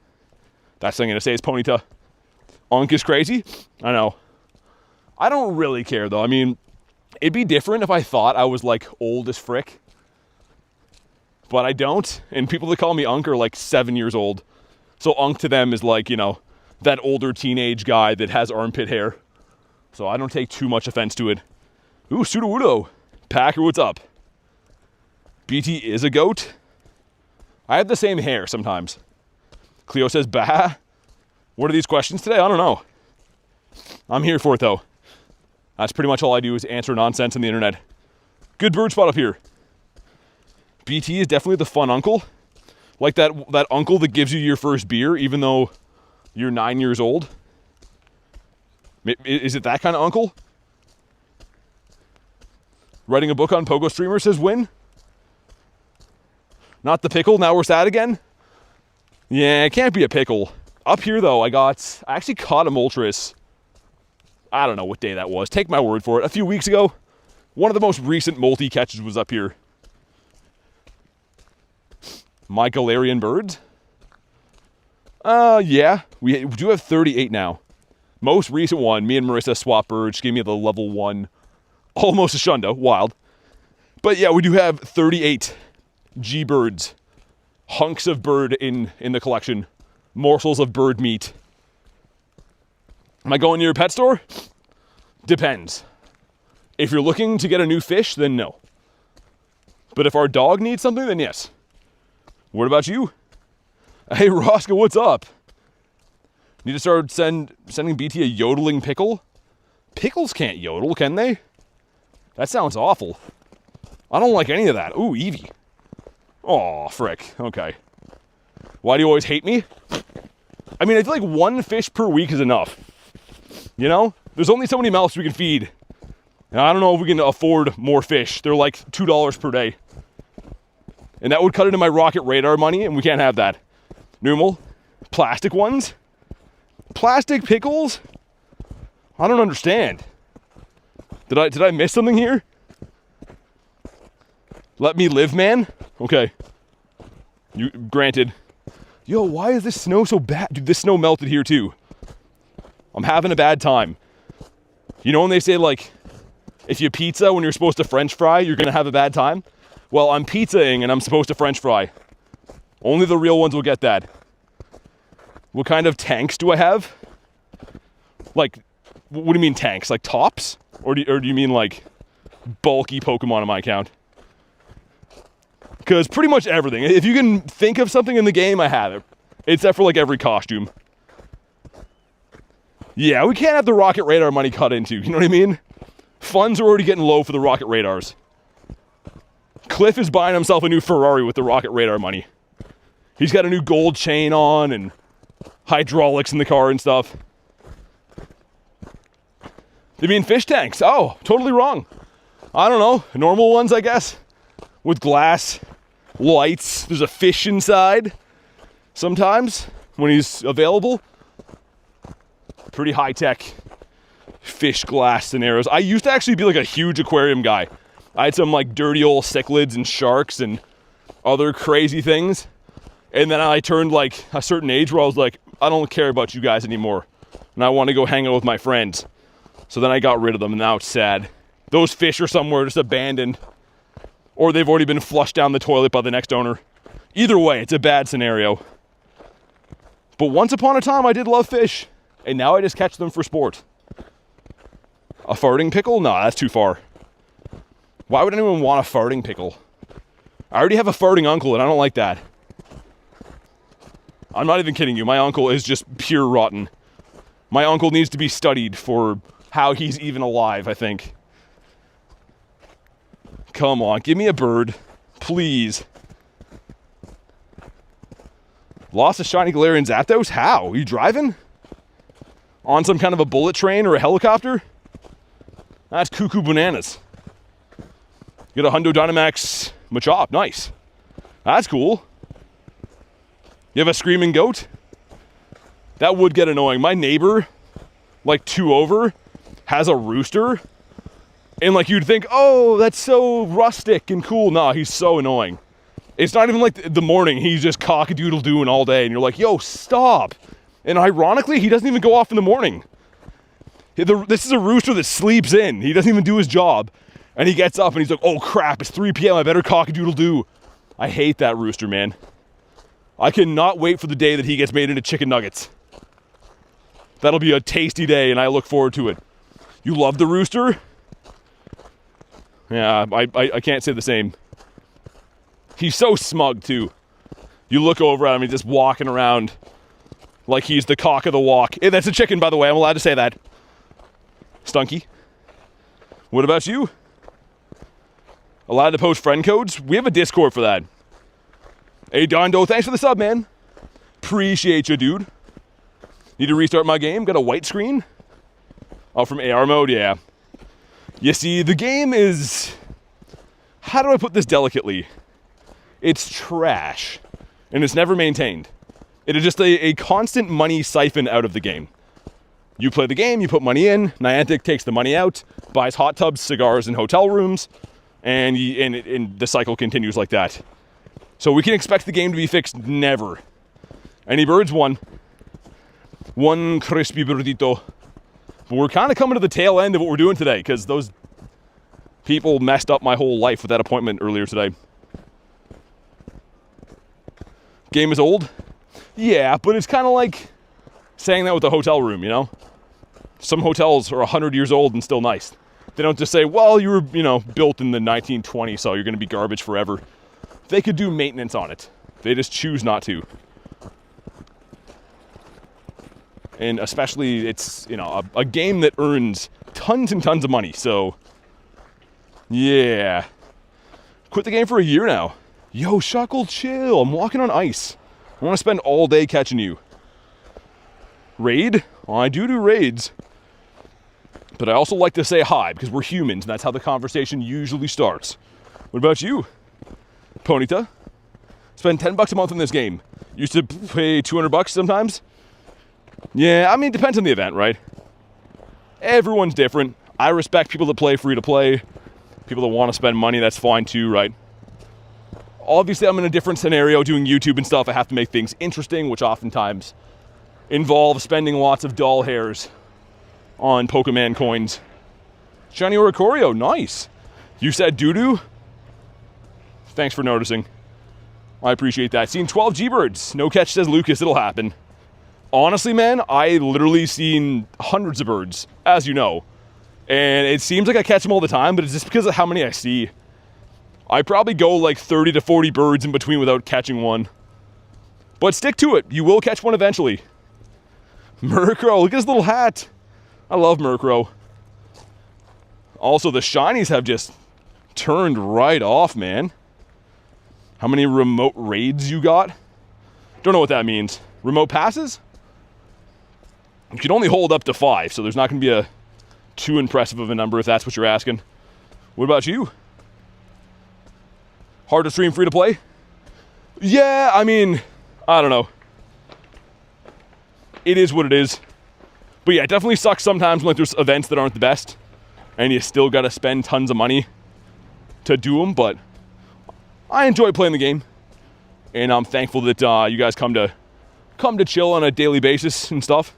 That's what I'm going to say is Ponyta. Unk is crazy? I know. I don't really care, though. I mean, it'd be different if I thought I was, like, old as frick. But I don't. And people that call me Unk are, like, 7 years old. So Unk to them is, like, you know, that older teenage guy that has armpit hair. So I don't take too much offense to it. Ooh, Sudowoodo. Packer, what's up? BT is a goat? I have the same hair sometimes. Cleo says, bah. What are these questions today? I don't know. I'm here for it, though. That's pretty much all I do is answer nonsense on the internet. Good bird spot up here. BT is definitely the fun uncle. Like that uncle that gives you your first beer, even though you're 9 years old. Is it that kind of uncle? Writing a book on Pogo Streamer says win. Not the pickle, now we're sad again? Yeah, it can't be a pickle. Up here, though, I actually caught a Moltres. I don't know what day that was. Take my word for it. A few weeks ago, one of the most recent multi catches was up here. My Galarian birds? Yeah. We do have 38 now. Most recent one, me and Marissa swap birds. She gave me the level 1. Almost a Shundo. Wild. But yeah, we do have 38 G-birds. Hunks of bird in the collection. Morsels of bird meat. Am I going to your pet store? Depends. If you're looking to get a new fish, then no. But if our dog needs something, then yes. What about you? Hey, Roscoe, what's up? Need to start sending BT a yodeling pickle? Pickles can't yodel, can they? That sounds awful. I don't like any of that. Ooh, Eevee. Aw, frick. Okay. Why do you always hate me? I mean, I feel like one fish per week is enough. You know? There's only so many mouths we can feed. And I don't know if we can afford more fish. They're like $2 per day. And that would cut into my rocket radar money, and we can't have that. Numal, plastic ones? Plastic pickles? I don't understand. Did I miss something here? Let me live, man? Okay. You granted. Yo, why is this snow so bad? Dude, this snow melted here too. I'm having a bad time. You know when they say, like, if you pizza when you're supposed to French fry, you're gonna have a bad time? Well, I'm pizzaing and I'm supposed to French fry. Only the real ones will get that. What kind of tanks do I have? Like, what do you mean tanks? Like tops? Or do you mean like bulky Pokemon on my account? Because pretty much everything. If you can think of something in the game, I have it. Except for like every costume. Yeah, we can't have the rocket radar money cut into, you know what I mean? Funds are already getting low for the rocket radars. Cliff is buying himself a new Ferrari with the rocket radar money. He's got a new gold chain on and hydraulics in the car and stuff. They mean fish tanks. Oh, totally wrong. I don't know. Normal ones, I guess. With glass, lights. There's a fish inside sometimes when he's available. Pretty high-tech fish glass scenarios. I used to actually be like a huge aquarium guy. I had some like dirty old cichlids and sharks and other crazy things. And then I turned like a certain age where I was like, I don't care about you guys anymore. And I want to go hang out with my friends. So then I got rid of them and now it's sad. Those fish are somewhere just abandoned. Or they've already been flushed down the toilet by the next owner. Either way, it's a bad scenario. But once upon a time, I did love fish. And now I just catch them for sport. A farting pickle? No, that's too far. Why would anyone want a farting pickle? I already have a farting uncle and I don't like that. I'm not even kidding you. My uncle is just pure rotten. My uncle needs to be studied for how he's even alive, I think. Come on, give me a bird. Please. Lost a shiny Galarian Zapdos? How? Are you driving? On some kind of a bullet train or a helicopter? That's cuckoo bananas. You got a Hundo Dynamax Machop. Nice. That's cool. You have a screaming goat? That would get annoying. My neighbor, like 2 over, has a rooster. And like you'd think, oh, that's so rustic and cool. Nah, he's so annoying. It's not even like the morning. He's just cock-a-doodle-doing all day. And you're like, yo, stop. And ironically, he doesn't even go off in the morning. This is a rooster that sleeps in. He doesn't even do his job. And he gets up and he's like, oh crap, it's 3 p.m. I better cock-a-doodle-doo. I hate that rooster, man. I cannot wait for the day that he gets made into chicken nuggets. That'll be a tasty day and I look forward to it. You love the rooster? Yeah, I can't say the same. He's so smug too. You look over at him, he's just walking around like he's the cock of the walk. Hey, that's a chicken, by the way. I'm allowed to say that. Stunky. What about you? Allowed to post friend codes? We have a Discord for that. Hey, Dondo, thanks for the sub, man. Appreciate you, dude. Need to restart my game? Got a white screen? Oh, from AR mode? Yeah. You see, the game is... How do I put this delicately? It's trash. And it's never maintained. It is just a constant money siphon out of the game. You play the game, you put money in, Niantic takes the money out, buys hot tubs, cigars, and hotel rooms, and the cycle continues like that. So we can expect the game to be fixed? Never. Any birds? One. One crispy birdito. But we're kind of coming to the tail end of what we're doing today, because those people messed up my whole life with that appointment earlier today. Game is old? Yeah, but it's kind of like saying that with a hotel room, you know? Some hotels are 100 years old and still nice. They don't just say, well, you were, built in the 1920s, so you're going to be garbage forever. They could do maintenance on it. They just choose not to. And especially, it's, a game that earns tons and tons of money, so... Yeah. Quit the game for a year now. Yo, Shuckle, chill. I'm walking on ice. I want to spend all day catching you. Raid? Oh, I do raids. But I also like to say hi because we're humans, and that's how the conversation usually starts. What about you, Ponyta? Spend $10 a month in this game. Used to pay $200 sometimes. Yeah, I mean, it depends on the event, right? Everyone's different. I respect people that play free to play. People that want to spend money, that's fine too, right? Obviously, I'm in a different scenario doing YouTube and stuff. I have to make things interesting, which oftentimes involves spending lots of doll hairs on Pokemon coins. Shiny Oricorio, nice. You said doo-doo? Thanks for noticing. I appreciate that. Seen 12 G-Birds. No catch, says Lucas. It'll happen. Honestly, man, I literally seen hundreds of birds, as you know. And it seems like I catch them all the time, but it's just because of how many I see. I probably go like 30 to 40 birds in between without catching one. But stick to it. You will catch one eventually. Murkrow, look at his little hat. I love Murkrow. Also, the shinies have just turned right off, man. How many remote raids you got? Don't know what that means. Remote passes? You can only hold up to 5, so there's not going to be too impressive of a number if that's what you're asking. What about you? Hard to stream free to play? Yeah, I mean, I don't know. It is what it is. But yeah, it definitely sucks sometimes when like, there's events that aren't the best and you still got to spend tons of money to do them, but I enjoy playing the game. And I'm thankful that you guys come to chill on a daily basis and stuff.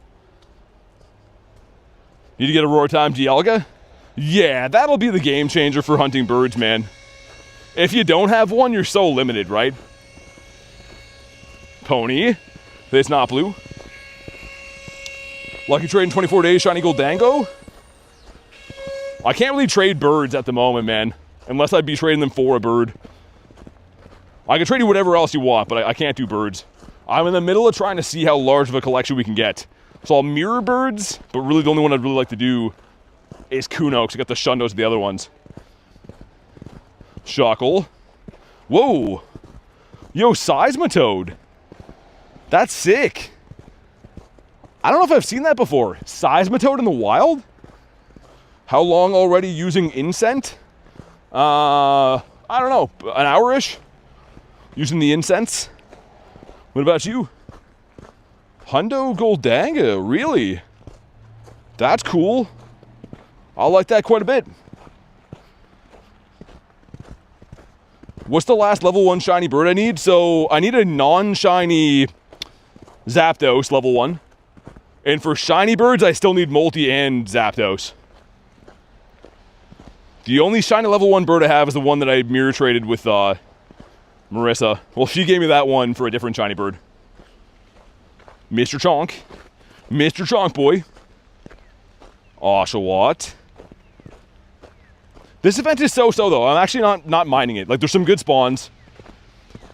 Need to get a Roar Time Dialga? Yeah, that'll be the game changer for hunting birds, man. If you don't have one, you're so limited, right? Pony. It's not blue. Lucky trade in 24 days, Shiny Goldango? I can't really trade birds at the moment, man. Unless I'd be trading them for a bird. I can trade you whatever else you want, but I can't do birds. I'm in the middle of trying to see how large of a collection we can get. So I'll mirror birds, but really the only one I'd really like to do is Kuno, because I got the Shundos of the other ones. Shockle. Whoa. Yo, Seismitoad. That's sick. I don't know if I've seen that before. Seismitoad in the wild? How long already using Incent? I don't know, an hour-ish? Using the incense? What about you? Hundo Goldanga, really? That's cool. I like that quite a bit. What's the last level 1 shiny bird I need? So I need a non-shiny Zapdos level 1. And for shiny birds, I still need Molty and Zapdos. The only shiny level 1 bird I have is the one that I mirror traded with Marissa. Well, she gave me that one for a different shiny bird. Mr. Chonk. Mr. Chonk boy. Oshawott. This event is so-so though. I'm actually not minding it. Like there's some good spawns.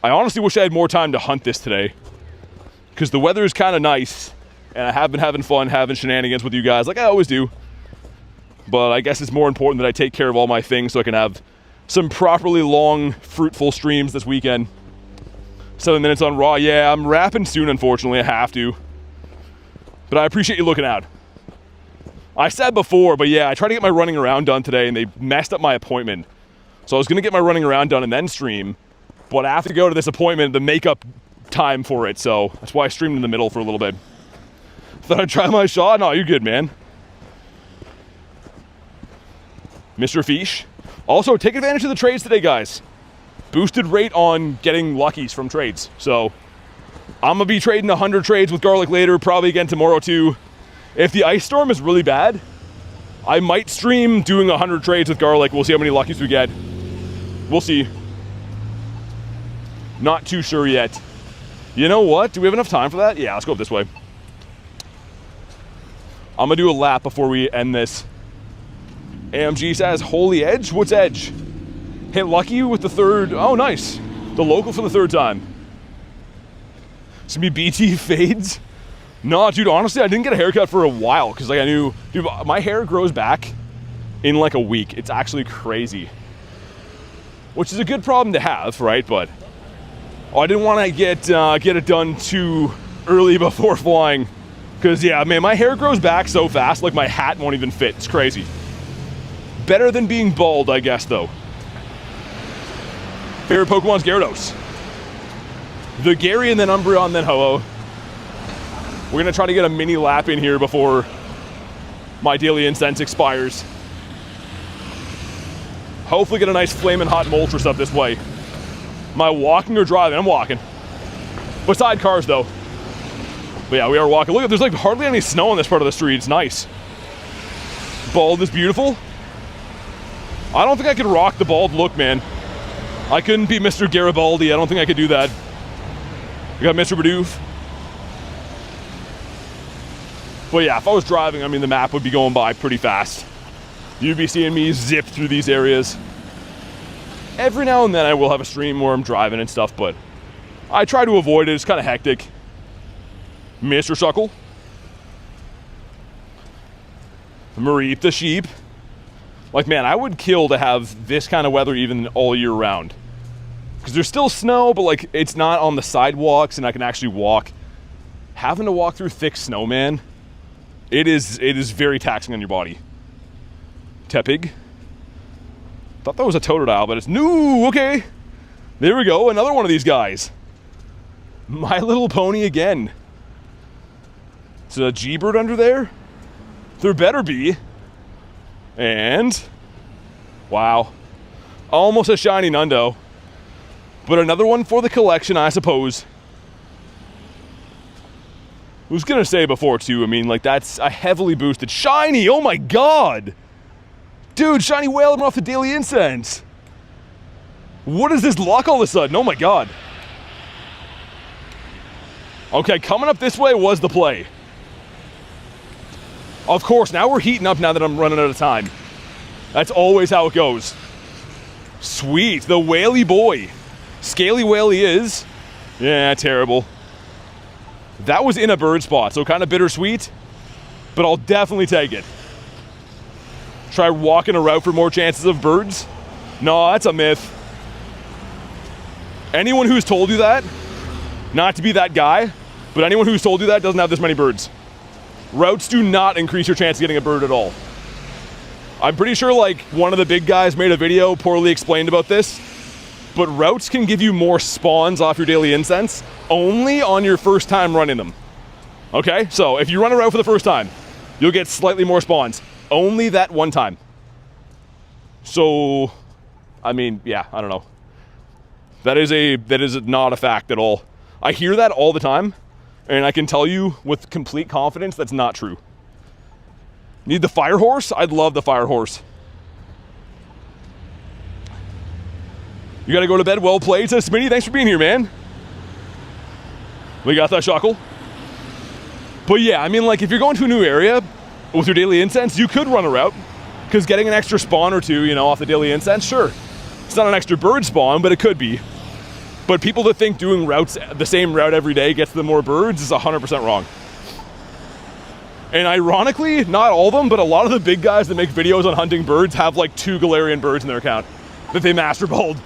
I honestly wish I had more time to hunt this today. Because the weather is kind of nice. And I have been having fun having shenanigans with you guys like I always do. But I guess it's more important that I take care of all my things so I can have some properly long, fruitful streams this weekend. 7 minutes on Raw. Yeah, I'm wrapping soon, unfortunately. I have to. But I appreciate you looking out. I said before, but yeah, I tried to get my running around done today, and they messed up my appointment. So I was going to get my running around done and then stream. But I have to go to this appointment, the makeup time for it. So that's why I streamed in the middle for a little bit. Thought I'd try my shot? No, you're good, man. Mr. Fish. Also, take advantage of the trades today, guys. Boosted rate on getting luckies from trades. So, I'm going to be trading 100 trades with Garlic later, probably again tomorrow too. If the ice storm is really bad, I might stream doing 100 trades with Garlic. We'll see how many luckies we get. We'll see. Not too sure yet. You know what? Do we have enough time for that? Yeah, let's go up this way. I'm going to do a lap before we end this. AMG says, Holy Edge? What's Edge? Hit lucky with the third. Oh, nice. The local for the third time. It's going to be BT fades? No, dude, honestly, I didn't get a haircut for a while because like I knew, dude, my hair grows back in like a week. It's actually crazy. Which is a good problem to have, right? But I didn't want to get it done too early before flying Because, yeah, man, my hair grows back so fast, like my hat won't even fit. It's crazy. Better than being bald, I guess, though. Favorite Pokemon's Gyarados. The Gary and then Umbreon, then Ho-Oh. We're going to try to get a mini lap in here before my daily incense expires. Hopefully get a nice flaming hot Moltres up this way. Am I walking or driving? I'm walking. Beside cars, though. But yeah, we are walking. Look, there's like hardly any snow on this part of the street. It's nice. Bald is beautiful. I don't think I could rock the bald look, man. I couldn't be Mr. Garibaldi. I don't think I could do that. We got Mr. Bidoof. But yeah, if I was driving, I mean, the map would be going by pretty fast. You'd be seeing me zip through these areas. Every now and then I will have a stream where I'm driving and stuff, but I try to avoid it. It's kind of hectic. Mr. Suckle. Mareep the sheep. Like, man, I would kill to have this kind of weather even all year round. Because there's still snow, but like, it's not on the sidewalks and I can actually walk. Having to walk through thick snow, man, it is very taxing on your body. Tepig. Thought that was a Totodile, but it's new. Okay. There we go. Another one of these guys. My Little Pony again. Is a G-Bird under there? There better be. And wow. Almost a shiny Nundo. But another one for the collection, I suppose. I was gonna say before too, I mean, like, that's a heavily boosted shiny. Oh my god. Dude, shiny Whaler off the daily incense. What is this luck all of a sudden? Oh my god. Okay, coming up this way was the play. Of course, now we're heating up now that I'm running out of time. That's always how it goes. Sweet, the Whaley boy. Scaly Whaley is. Yeah, terrible. That was in a bird spot, so kind of bittersweet, but I'll definitely take it. Try walking a route for more chances of birds? No, that's a myth. Anyone who's told you that, not to be that guy, but anyone who's told you that doesn't have this many birds. Routes do not increase your chance of getting a bird at all. I'm pretty sure like one of the big guys made a video poorly explained about this, but routes can give you more spawns off your daily incense only on your first time running them. Okay, so if you run a route for the first time, you'll get slightly more spawns. Only that one time. So, I mean, yeah, I don't know. That is not a fact at all. I hear that all the time, and I can tell you with complete confidence that's not true. Need the fire horse? I'd love the fire horse. You gotta go to bed. Well played, says Smitty. Thanks for being here, man. We got that Shuckle. But yeah, I mean, like, if you're going to a new area with your daily incense, you could run a route. Because getting an extra spawn or two, you know, off the daily incense, sure. It's not an extra bird spawn, but it could be. But people that think doing routes, the same route every day gets them more birds is 100% wrong. And ironically, not all of them, but a lot of the big guys that make videos on hunting birds have like 2 Galarian birds in their account that they master bowled.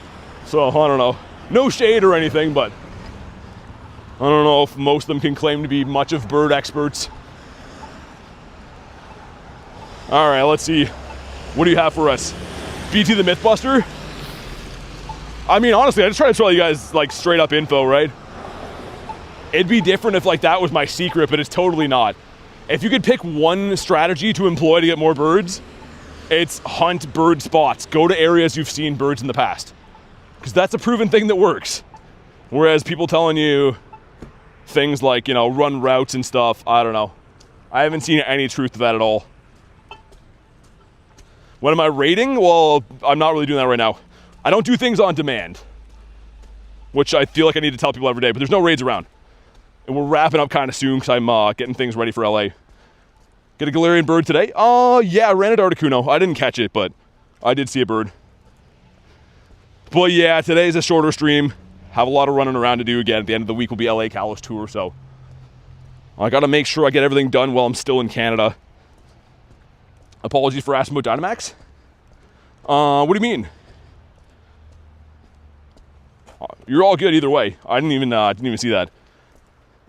So, I don't know. No shade or anything, but I don't know if most of them can claim to be much of bird experts. All right, let's see. What do you have for us? BT the Mythbuster? I mean, honestly, I just try to tell you guys like straight up info, right? It'd be different if like that was my secret, but it's totally not. If you could pick one strategy to employ to get more birds, it's hunt bird spots. Go to areas you've seen birds in the past. Because that's a proven thing that works. Whereas people telling you things like, you know, run routes and stuff, I don't know. I haven't seen any truth to that at all. What am I rating? Well, I'm not really doing that right now. I don't do things on demand, which I feel like I need to tell people every day, but there's no raids around. And we're wrapping up kind of soon because I'm getting things ready for LA. Get a Galarian bird today? Oh, yeah, I ran at Articuno. I didn't catch it, but I did see a bird. But yeah, today's a shorter stream. Have a lot of running around to do again. At the end of the week will be LA Kalos tour, so I got to make sure I get everything done while I'm still in Canada. Apologies for asking about Dynamax. What do you mean? You're all good either way. I didn't even see that.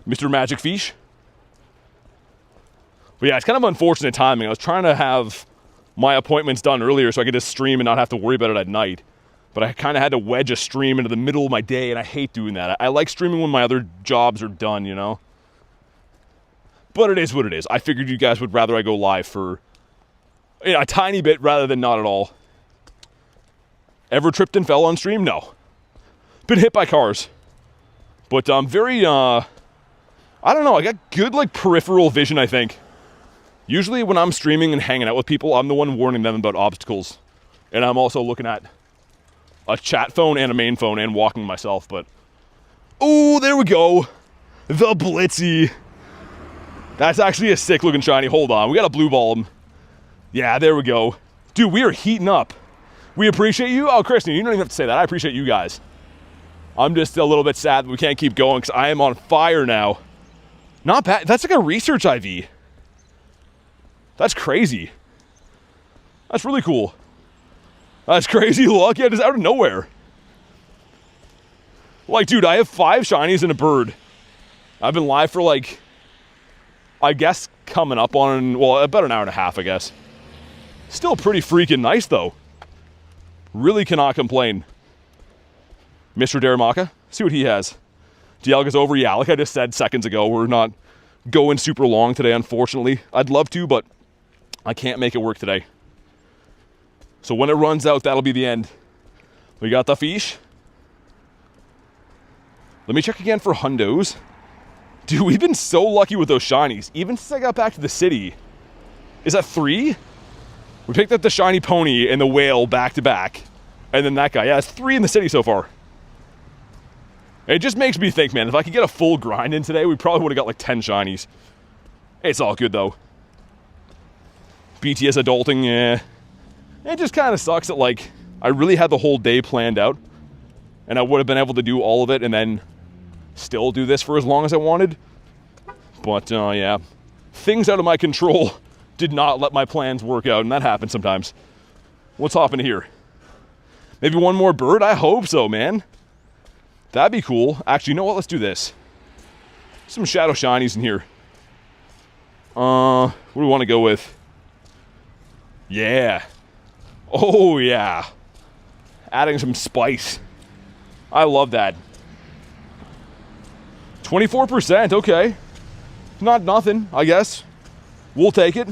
Mr. Magic Fish. But yeah, it's kind of unfortunate timing. I was trying to have my appointments done earlier so I could just stream and not have to worry about it at night. But I kind of had to wedge a stream into the middle of my day, and I hate doing that. I like streaming when my other jobs are done, you know? But it is what it is. I figured you guys would rather I go live for a tiny bit rather than not at all. Ever tripped and fell on stream? No. Been hit by cars. But I'm very, I don't know, I got good, like, peripheral vision, I think. Usually when I'm streaming and hanging out with people, I'm the one warning them about obstacles. And I'm also looking at a chat phone and a main phone and walking myself, but... Oh, there we go. The Blitzy. That's actually a sick looking shiny. Hold on, we got a blue ball him. Yeah, there we go. Dude, we are heating up. We appreciate you. Oh, Kristen, you don't even have to say that. I appreciate you guys. I'm just a little bit sad that we can't keep going because I am on fire now. Not bad. That's like a research IV. That's crazy. That's really cool. That's crazy luck. Yeah, just out of nowhere. Like, dude, I have 5 shinies and a bird. I've been live for like, I guess coming up on, well, about an hour and a half, I guess. Still pretty freaking nice, though. Really cannot complain. Mr. Daramaka, see what he has. Dialga's over, yeah, like I just said seconds ago, we're not going super long today, unfortunately. I'd love to, but I can't make it work today. So when it runs out, that'll be the end. We got the fish. Let me check again for hundos. Dude, we've been so lucky with those shinies, even since I got back to the city. Is that 3? We picked up the shiny pony and the whale back to back. And then that guy. Yeah, it's 3 in the city so far. It just makes me think, man, if I could get a full grind in today, we probably would have got like 10 shinies. It's all good, though. BTS adulting, yeah. It just kind of sucks that, like, I really had the whole day planned out. And I would have been able to do all of it and then still do this for as long as I wanted. But, yeah. Things out of my control did not let my plans work out, and that happens sometimes. Let's hop into here. Maybe one more bird? I hope so, man. That'd be cool. Actually, you know what? Let's do this. Some shadow shinies in here. What do we want to go with? Yeah. Oh, yeah. Adding some spice. I love that. 24%, okay. Not nothing, I guess. We'll take it.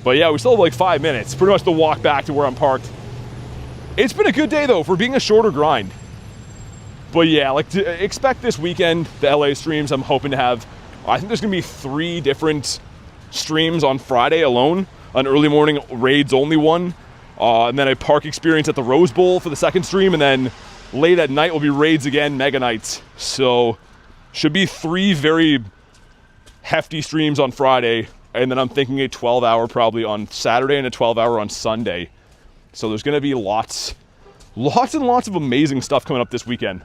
But yeah, we still have like 5 minutes. Pretty much the walk back to where I'm parked. It's been a good day, though, for being a shorter grind. But yeah, like, to expect this weekend, the LA streams, I'm hoping to have, I think there's going to be 3 different streams on Friday alone. An early morning raids only one. And then a park experience at the Rose Bowl for the second stream. And then late at night will be raids again, Mega Nights. So, should be 3 very hefty streams on Friday. And then I'm thinking a 12-hour probably on Saturday and a 12-hour on Sunday. So there's going to be lots and lots of amazing stuff coming up this weekend.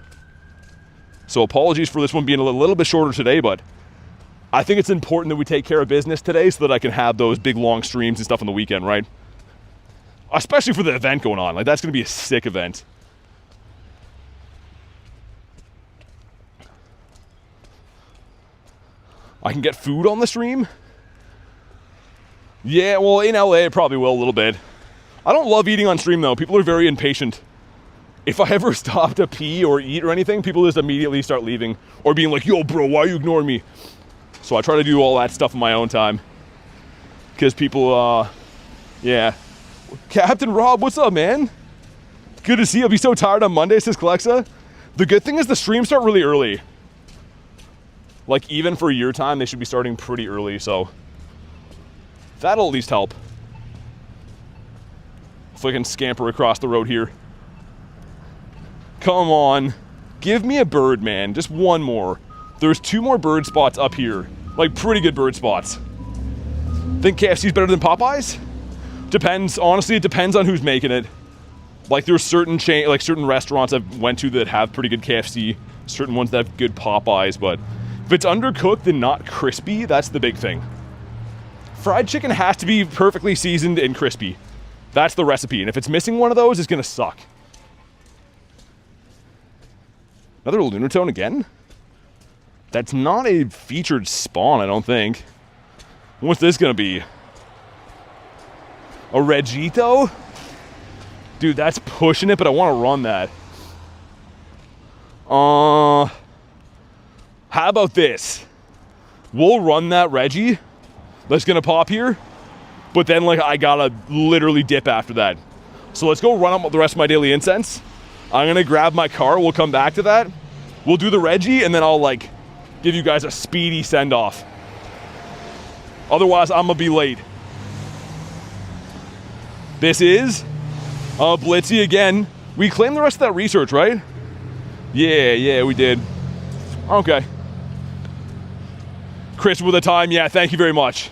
So apologies for this one being a little bit shorter today, but I think it's important that we take care of business today so that I can have those big long streams and stuff on the weekend, right? Especially for the event going on. Like, that's going to be a sick event. I can get food on the stream? Yeah, well, in LA, it probably will a little bit. I don't love eating on stream, though. People are very impatient. If I ever stop to pee or eat or anything, people just immediately start leaving. Or being like, yo, bro, why are you ignoring me? So I try to do all that stuff in my own time. Because people, yeah. Captain Rob, what's up, man? Good to see you. I'll be so tired on Monday, says Calexa. The good thing is the streams start really early. Like, even for your time, they should be starting pretty early, so that'll at least help. If I can scamper across the road here. Come on. Give me a bird, man. Just one more. There's 2 more bird spots up here. Like, pretty good bird spots. Think KFC's better than Popeyes? Depends. Honestly, it depends on who's making it. Like, there's certain certain restaurants I've went to that have pretty good KFC. Certain ones that have good Popeyes, but if it's undercooked and not crispy, that's the big thing. Fried chicken has to be perfectly seasoned and crispy. That's the recipe, and if it's missing one of those, it's gonna suck. Another Lunar tone again? That's not a featured spawn, I don't think. What's this gonna be? A Regito? Dude, that's pushing it, but I want to run that. How about this? We'll run that Reggie that's gonna pop here, but then like I gotta literally dip after that. So let's go run up the rest of my daily incense. I'm gonna grab my car, we'll come back to that. We'll do the Reggie, and then I'll like give you guys a speedy send-off. Otherwise, I'm gonna be late. This is Blitzy again. We claimed the rest of that research, right? Yeah, we did. Okay. Chris with the time, yeah, thank you very much.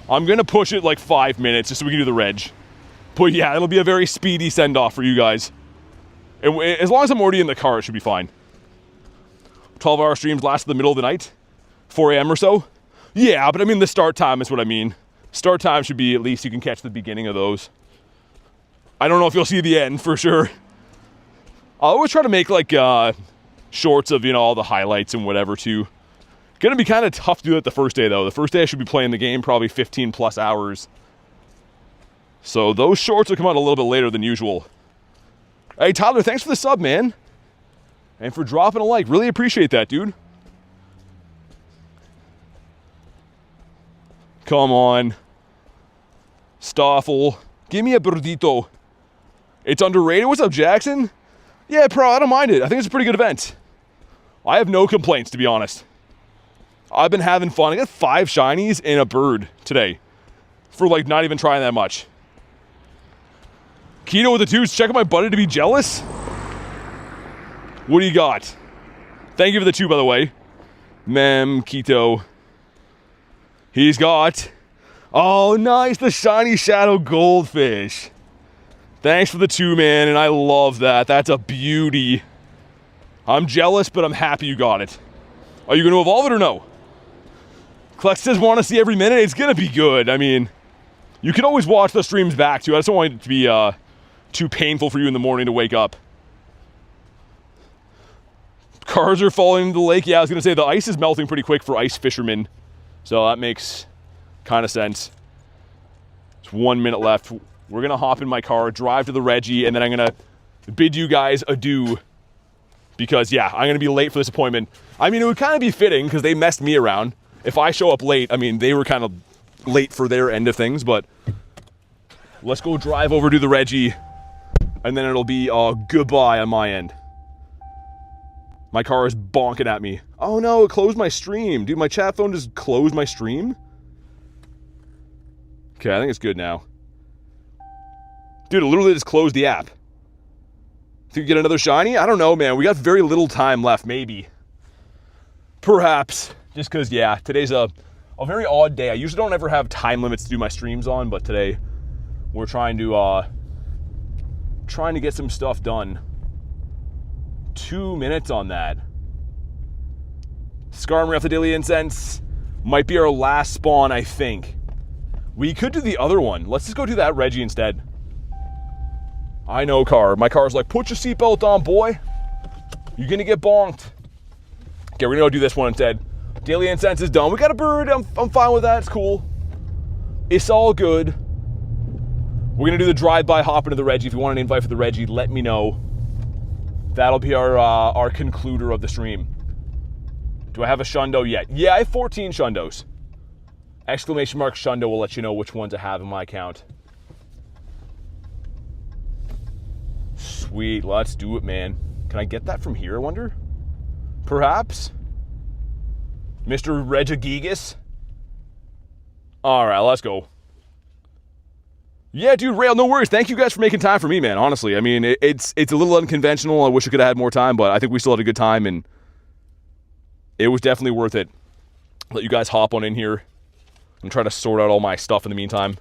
I'm gonna push it like 5 minutes just so we can do the reg. But yeah, it'll be a very speedy send-off for you guys. And as long as I'm already in the car, it should be fine. 12-hour streams last the middle of the night, 4 a.m. or so. Yeah, but I mean the start time is what I mean. Start time should be at least you can catch the beginning of those. I don't know if you'll see the end for sure. I always try to make like shorts of, you know, all the highlights and whatever too. Gonna be kind of tough to do it the first day though. The first day I should be playing the game probably 15 plus hours. So those shorts will come out a little bit later than usual. Hey Tyler, thanks for the sub, man. And for dropping a like. Really appreciate that, dude. Come on. Stoffel. Give me a Burdito. It's underrated. What's up, Jackson? Yeah, pro, I don't mind it. I think it's a pretty good event. I have no complaints, to be honest. I've been having fun. I got 5 shinies and a bird today. For like not even trying that much. Keto with the 2s. Checking my buddy to be jealous. What do you got? Thank you for the 2, by the way. Mem, Keto. He's got... Oh, nice. The shiny shadow goldfish. Thanks for the 2, man. And I love that. That's a beauty. I'm jealous, but I'm happy you got it. Are you going to evolve it or no? Klex says want to see every minute. It's going to be good. I mean, you can always watch the streams back, too. I just don't want it to be too painful for you in the morning to wake up. Cars are falling into the lake. Yeah, I was going to say the ice is melting pretty quick for ice fishermen. So that makes kind of sense. It's 1 minute left. We're going to hop in my car, drive to the Reggie, and then I'm going to bid you guys adieu. Because, yeah, I'm going to be late for this appointment. I mean, it would kind of be fitting because they messed me around. If I show up late, I mean, they were kind of late for their end of things, but let's go drive over to the Reggie, and then it'll be goodbye on my end. My car is bonking at me. Oh no, it closed my stream. Dude, my chat phone just closed my stream? Okay, I think it's good now. Dude, it literally just closed the app. Think we get another shiny? I don't know, man. We got very little time left, maybe. Perhaps. Just because, yeah, today's a very odd day. I usually don't ever have time limits to do my streams on, but today we're trying to get some stuff done. 2 minutes on that. Skarmory off the daily incense. Might be our last spawn, I think. We could do the other one. Let's just go do that Reggie instead. I know, car. My car's like, put your seatbelt on, boy. You're gonna get bonked. Okay, we're gonna go do this one instead. Daily incense is done. We got a bird. I'm fine with that. It's cool. It's all good. We're gonna do the drive-by hop into the Reggie. If you want an invite for the Reggie, let me know. That'll be our concluder of the stream. Do I have a Shundo yet? Yeah, I have 14 Shundos. Exclamation mark Shundo will let you know which ones I have in my account. Sweet, let's do it, man. Can I get that from here, I wonder? Perhaps? Mr. Regigigas? Alright, let's go. Yeah, dude, Rail, no worries. Thank you guys for making time for me, man. Honestly, I mean, it's a little unconventional. I wish I could have had more time, but I think we still had a good time, and it was definitely worth it. Let you guys hop on in here and try to sort out all my stuff in the meantime.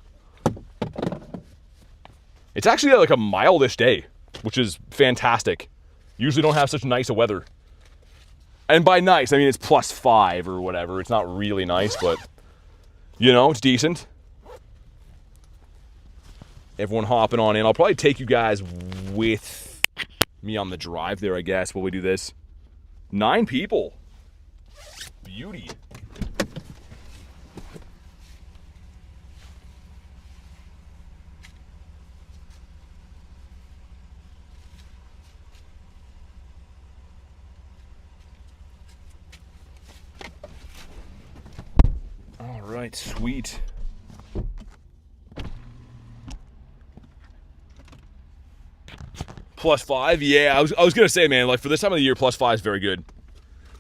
It's actually like a mildish day, which is fantastic. Usually don't have such nice a weather. And by nice, I mean it's +5 or whatever. It's not really nice, but, you know, it's decent. Everyone hopping on in. I'll probably take you guys with me on the drive there, I guess, while we do this. 9 people. Beauty. All right, sweet. +5, yeah. I was gonna say, man, like for this time of the year, +5 is very good.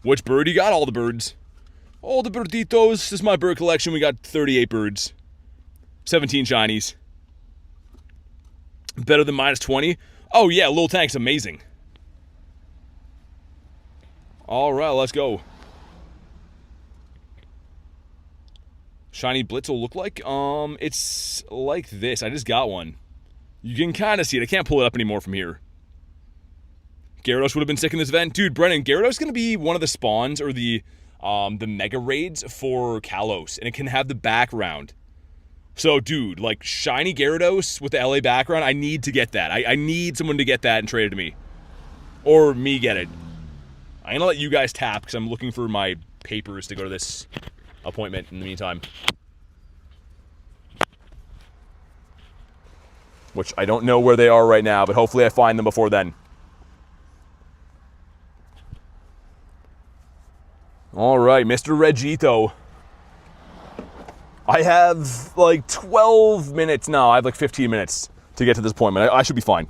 Which bird you got? All the birds. All the birditos. This is my bird collection. We got 38 birds. 17 shinies. Better than -20? Oh yeah, Lil Tank's amazing. All right, let's go. Shiny Blitz will look like? It's like this. I just got one. You can kind of see it. I can't pull it up anymore from here. Gyarados would have been sick in this event. Dude, Brennan, Gyarados is going to be one of the spawns or the mega raids for Kalos, and it can have the background. So, dude, like, shiny Gyarados with the LA background, I need to get that. I need someone to get that and trade it to me. Or me get it. I'm going to let you guys tap because I'm looking for my papers to go to this appointment in the meantime. Which I don't know where they are right now, but hopefully I find them before then. All right, Mr. Regito. I have like 12 minutes now. I have like 15 minutes to get to this appointment. I should be fine.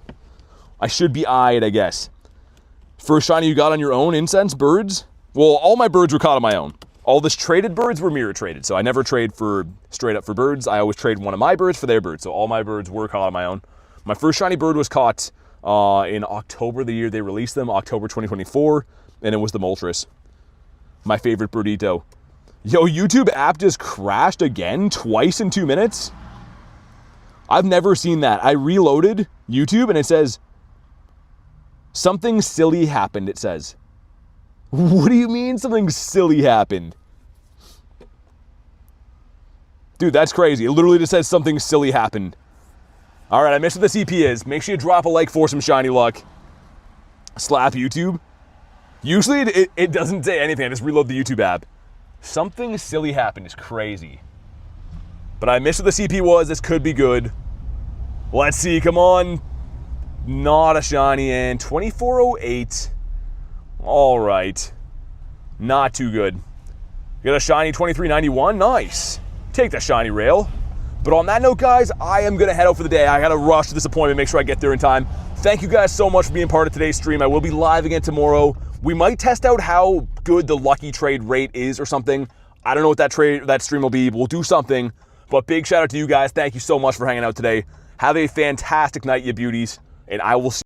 I should be eyed, I guess. First shiny you got on your own, incense, birds? Well, all my birds were caught on my own. All this traded birds were mirror traded, so I never trade for straight up for birds. I always trade one of my birds for their birds, so all my birds were caught on my own. My first shiny bird was caught in October, the year they released them, October 2024, and it was the Moltres. My favorite birdito. Yo, YouTube app just crashed again, twice in 2 minutes? I've never seen that. I reloaded YouTube and it says, something silly happened, it says. What do you mean something silly happened? Dude, that's crazy. It literally just says something silly happened. All right, I missed what the CP is. Make sure you drop a like for some shiny luck. Slap YouTube. Usually it doesn't say anything. I just reload the YouTube app. Something silly happened is crazy. But I missed what the CP was. This could be good. Let's see. Come on. Not a shiny. And 2408. All right. Not too good. Got a shiny 2391. Nice. Take the shiny rail. But on that note, guys, I am going to head out for the day. I got to rush to this appointment, make sure I get there in time. Thank you guys so much for being part of today's stream. I will be live again tomorrow. We might test out how good the lucky trade rate is or something. I don't know what that stream will be. We'll do something. But big shout out to you guys. Thank you so much for hanging out today. Have a fantastic night, you beauties. And I will see